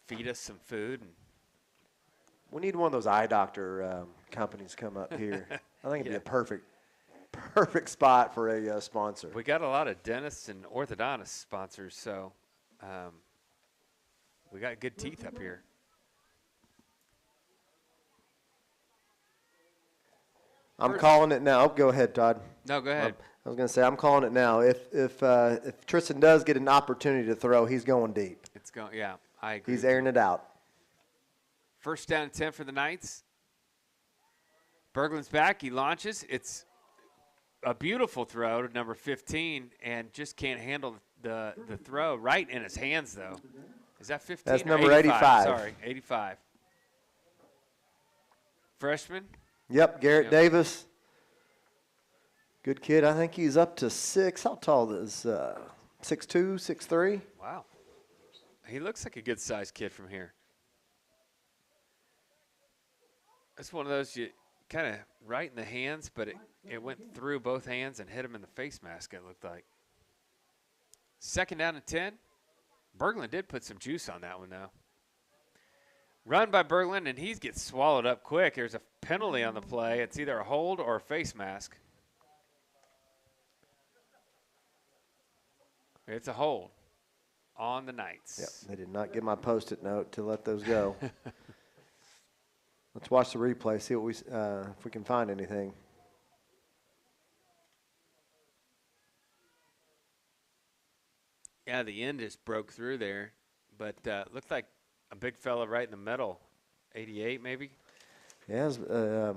feed us some food. And We need one of those eye doctor companies come up here. I think it'd be a perfect spot for a sponsor. we got a lot of dentists and orthodontists sponsors, so we got good teeth up here. I'm calling it now. Go ahead, Todd. No, go ahead. I was going to say I'm calling it now. If Tristan does get an opportunity to throw, he's going deep. It's going. Yeah, I agree. He's airing it out. First down and 10 for the Knights. Berglund's back. He launches. It's a beautiful throw to number 15, and just can't handle the throw. Right in his hands, though. Is that 15? That's or number 85. Sorry, 85. Freshman. Yep, Garrett Yep. Davis. Good kid. I think he's up to 6. How tall is 6'2", 6'3"? Wow. He looks like a good-sized kid from here. That's one of those you kind of right in the hands, but it went through both hands and hit him in the face mask, it looked like. Second down and 10. Berglund did put some juice on that one, though. Run by Berglund, and he gets swallowed up quick. There's a penalty on the play. It's either a hold or a face mask. It's a hold on the Knights. Yep, they did not get my Post-it note to let those go. Let's watch the replay, see what if we can find anything. Yeah, the end just broke through there, but looked like a big fella right in the middle, 88 maybe. Yeah,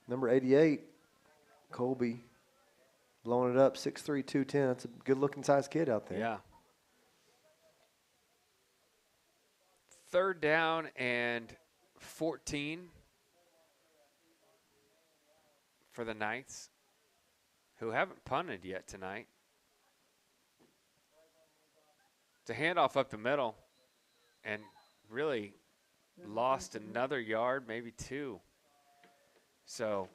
number 88, Colby, blowing it up, 6'3", 210. That's a good-looking size kid out there. Yeah. Third down and 14 for the Knights, who haven't punted yet tonight. It's a handoff up the middle, and really lost another yard, maybe 2. So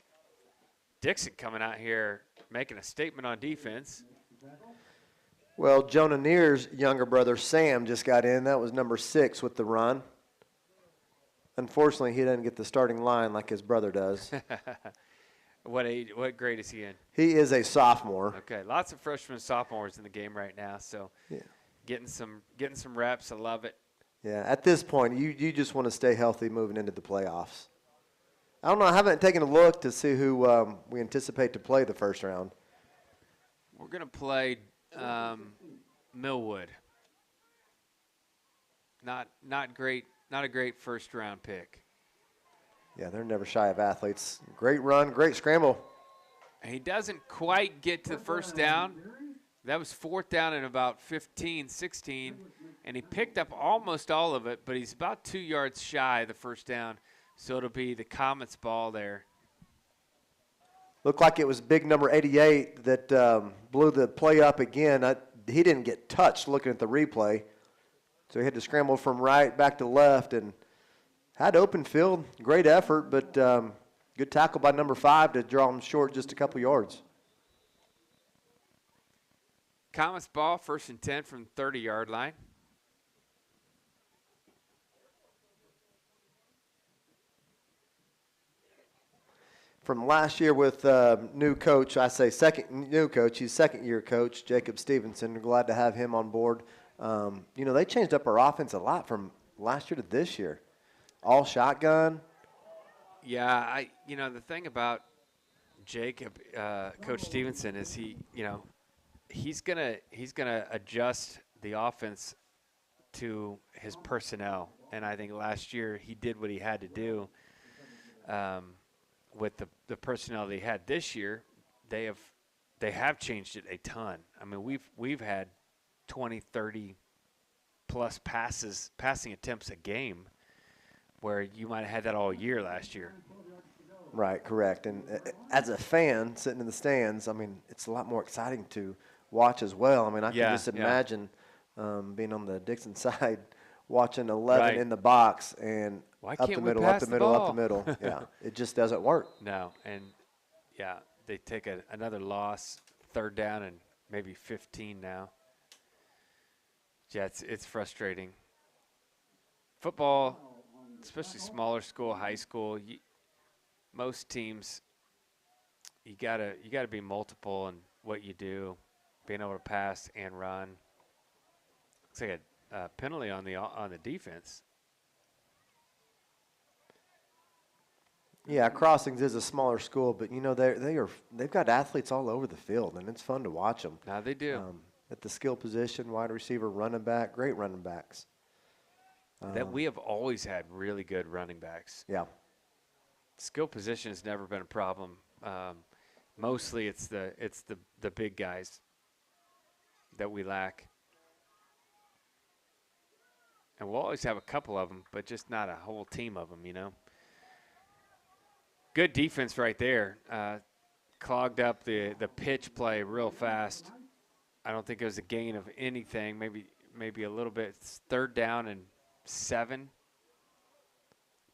Dickson coming out here making a statement on defense. Well, Jonah Neer's younger brother, Sam, just got in. That was number 6 with the run. Unfortunately, he doesn't get the starting line like his brother does. What grade is he in? He is a sophomore. Okay, lots of freshmen and sophomores in the game right now, so Yeah. getting some reps. I love it. Yeah, at this point, you just want to stay healthy moving into the playoffs. I don't know. I haven't taken a look to see who we anticipate to play the first round. We're going to play Millwood. Not a great first round pick. Yeah, they're never shy of athletes. Great run, great scramble. He doesn't quite get to the first down. That was fourth down and about 15, 16, and he picked up almost all of it, but he's about 2 yards shy of the first down, so it'll be the Comets ball there. Looked like it was big number 88 that blew the play up again. He didn't get touched looking at the replay, so he had to scramble from right back to left and had open field. Great effort, but good tackle by number 5 to draw him short just a couple yards. Comets ball, 1st and 10 from the 30-yard line. From last year with new coach, I say new coach, he's second-year coach, Jacob Stevenson. We're glad to have him on board. They changed up our offense a lot from last year to this year. all shotgun. Yeah, the thing about Jacob, Coach Stevenson, is he's gonna adjust the offense to his personnel, and I think last year he did what he had to do with the personnel they had. This year, they have changed it a ton. I mean, we've had 20, 30 plus passing attempts a game, where you might have had that all year last year. Right, correct. And as a fan sitting in the stands, I mean, it's a lot more exciting to watch as well. I mean, I can just imagine being on the Dickson side, watching 11 in the box and up the middle, up the middle, up the middle. Yeah, it just doesn't work. No, and they take another loss, 3rd down and maybe 15 now. Yeah, it's frustrating. Football, especially smaller school, high school, most teams, you gotta be multiple in what you do, being able to pass and run. Looks like a penalty on the defense. Yeah, Crossings is a smaller school, but they've got athletes all over the field, and it's fun to watch them. Now they do. At the skill position, wide receiver, running back, great running backs. That we have always had really good running backs. Yeah. Skill position has never been a problem. Mostly it's the big guys that we lack. And we'll always have a couple of them, but just not a whole team of them, Good defense right there. Clogged up the pitch play real fast. I don't think it was a gain of anything, maybe a little bit. It's 3rd down and 7.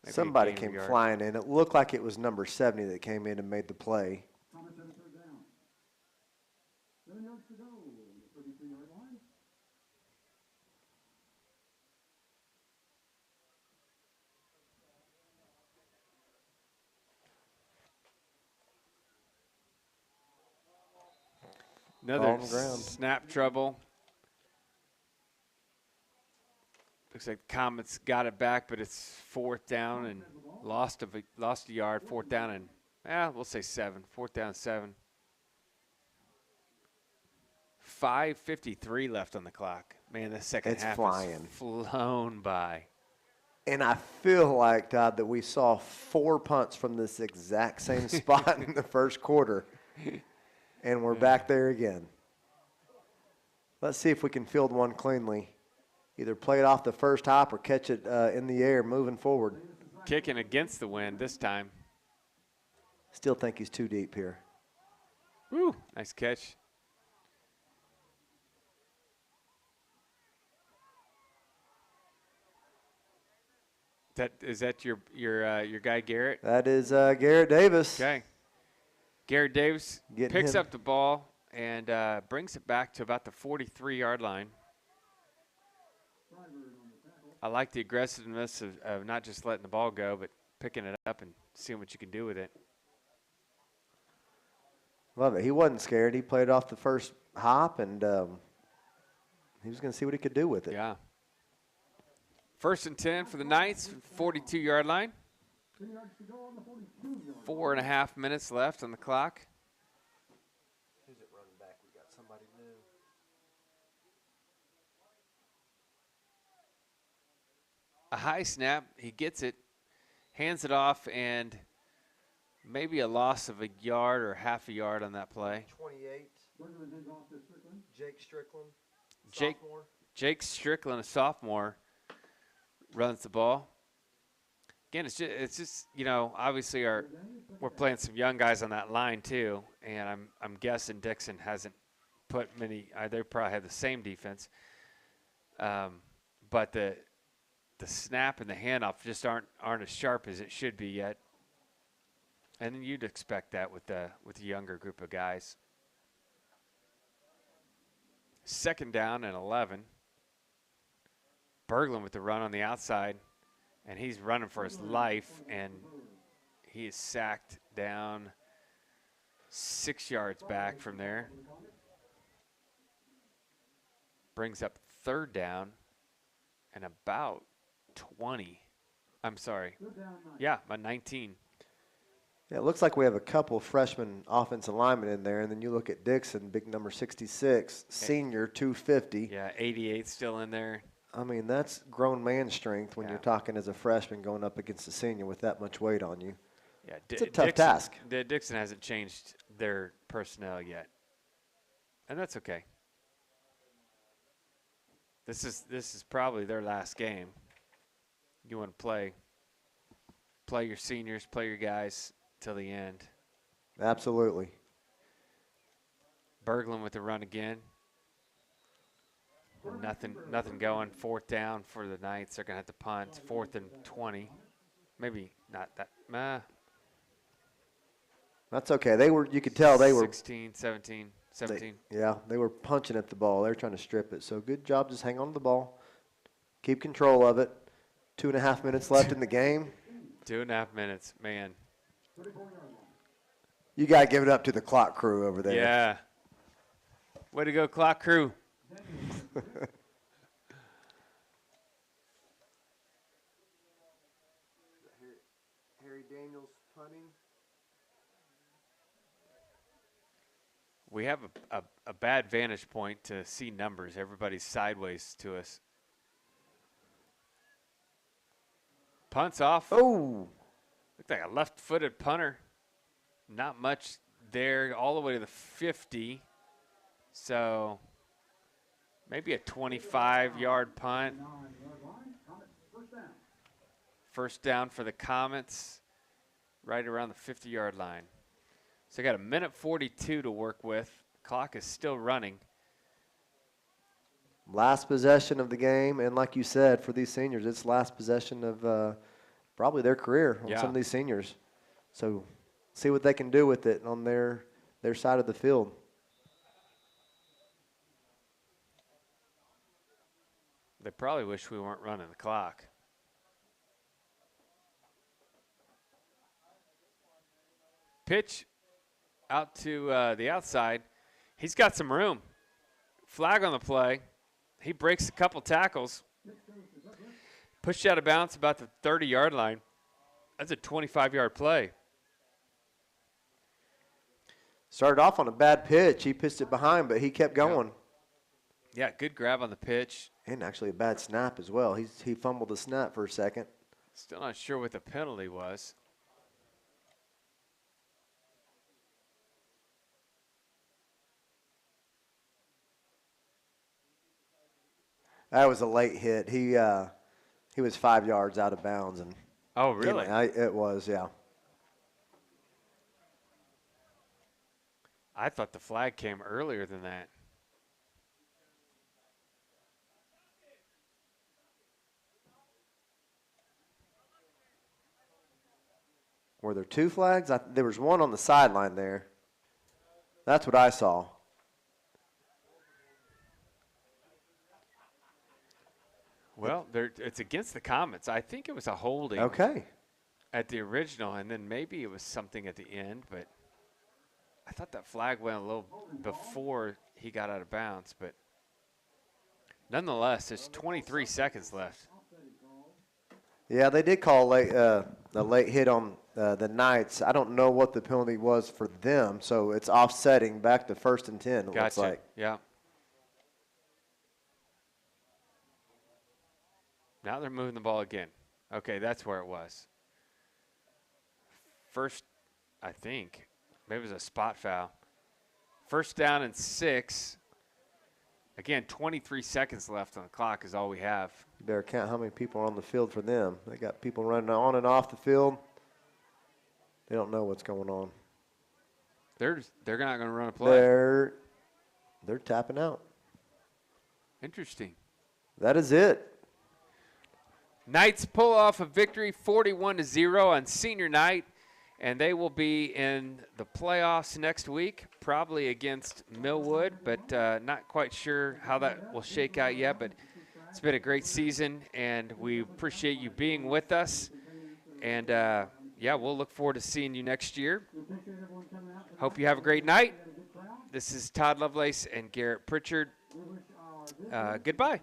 Maybe Somebody came flying in. It looked like it was number 70 that came in and made the play. Thomas had a 3rd down. 7 yards to go. 33-yard line. Another snap trouble. Looks like the Comets got it back, but it's 4th down and lost a yard. 4th down and we'll say 7. 4th down and 7. 5:53 left on the clock. Man, the second half has flown by. And I feel like, Todd, that we saw 4 punts from this exact same spot in the first quarter. And we're back there again. Let's see if we can field one cleanly. Either play it off the first hop or catch it in the air moving forward. Kicking against the wind this time. Still think he's too deep here. Woo, nice catch. Is that your guy Garrett? That is Garrett Davis. Okay. Garrett Davis picks him up the ball and brings it back to about the 43-yard line. I like the aggressiveness of not just letting the ball go, but picking it up and seeing what you can do with it. Love it. He wasn't scared. He played off the first hop, and he was going to see what he could do with it. Yeah. 1st and 10 for the Knights, 42-yard line. 4.5 minutes left on the clock. Who's it running back? We got somebody new. A high snap. He gets it, hands it off, and maybe a loss of a yard or half a yard on that play. 28. Jake Strickland. Jake Strickland, a sophomore, runs the ball. Again, it's just obviously we're playing some young guys on that line too, and I'm guessing Dickson hasn't put many. They probably have the same defense, but the snap and the handoff just aren't as sharp as it should be yet. And then you'd expect that with the younger group of guys. 2nd down and 11. Berglund with the run on the outside, and he's running for his life, and he is sacked down 6 yards back from there. Brings up 3rd down and about 20. I'm sorry. They're down 9. Yeah, by 19. Yeah, it looks like we have a couple freshman offensive linemen in there, and then you look at Dickson, big number 66, senior 250. Yeah, 88 still in there. I mean, that's grown man strength when Yeah. you're talking as a freshman going up against a senior with that much weight on you. Yeah, It's a tough task. Dickson hasn't changed their personnel yet, and that's okay. This is probably their last game. You want to play your seniors, play your guys till the end. Absolutely. Berglund with the run again. Nothing going. 4th down for the Knights. They're gonna have to punt. 4th and 20. Maybe not that. That's okay. You could tell they were 16, 17. They were punching at the ball. They were trying to strip it. So good job. Just hang on to the ball. Keep control of it. 2.5 minutes left in the game. 2.5 minutes, man. You got to give it up to the clock crew over there. Yeah. Way to go, clock crew. Harry Daniels punting. We have a bad vantage point to see numbers. Everybody's sideways to us. Punts off. Oh. Looked like a left-footed punter. Not much there, all the way to the 50. So maybe a 25-yard punt. First down for the Comets, right around the 50-yard line. So I got 1:42 to work with. Clock is still running. Last possession of the game, and like you said, for these seniors, it's last possession of probably their career on some of these seniors. So see what they can do with it on their side of the field. They probably wish we weren't running the clock. Pitch out to the outside. He's got some room. Flag on the play. He breaks a couple tackles. Pushed out of bounds about the 30-yard line. That's a 25-yard play. Started off on a bad pitch. He pitched it behind, but he kept going. Yeah, good grab on the pitch. And actually a bad snap as well. He fumbled the snap for a second. Still not sure what the penalty was. That was a late hit. He was 5 yards out of bounds. And oh, really? It was, yeah. I thought the flag came earlier than that. Were there two flags? There was one on the sideline there. That's what I saw. Well, it's against the Comets. I think it was a holding. Okay. At the original, and then maybe it was something at the end, but I thought that flag went a little before he got out of bounds. But nonetheless, there's 23 seconds left. Yeah, they did call a late hit on the Knights. I don't know what the penalty was for them, so it's offsetting back to 1st and 10, it looks like. Yeah. Now they're moving the ball again. Okay, that's where it was. First, I think, maybe it was a spot foul. 1st down and 6. Again, 23 seconds left on the clock is all we have. You better count how many people are on the field for them. They got people running on and off the field. They don't know what's going on. They're not going to run a play. They're tapping out. Interesting. That is it. Knights pull off a victory 41-0 on senior night, and they will be in the playoffs next week, probably against Millwood, but not quite sure how that will shake out yet. But it's been a great season, and we appreciate you being with us. And, yeah, we'll look forward to seeing you next year. Hope you have a great night. This is Todd Lovelace and Garrett Pritchard. Goodbye.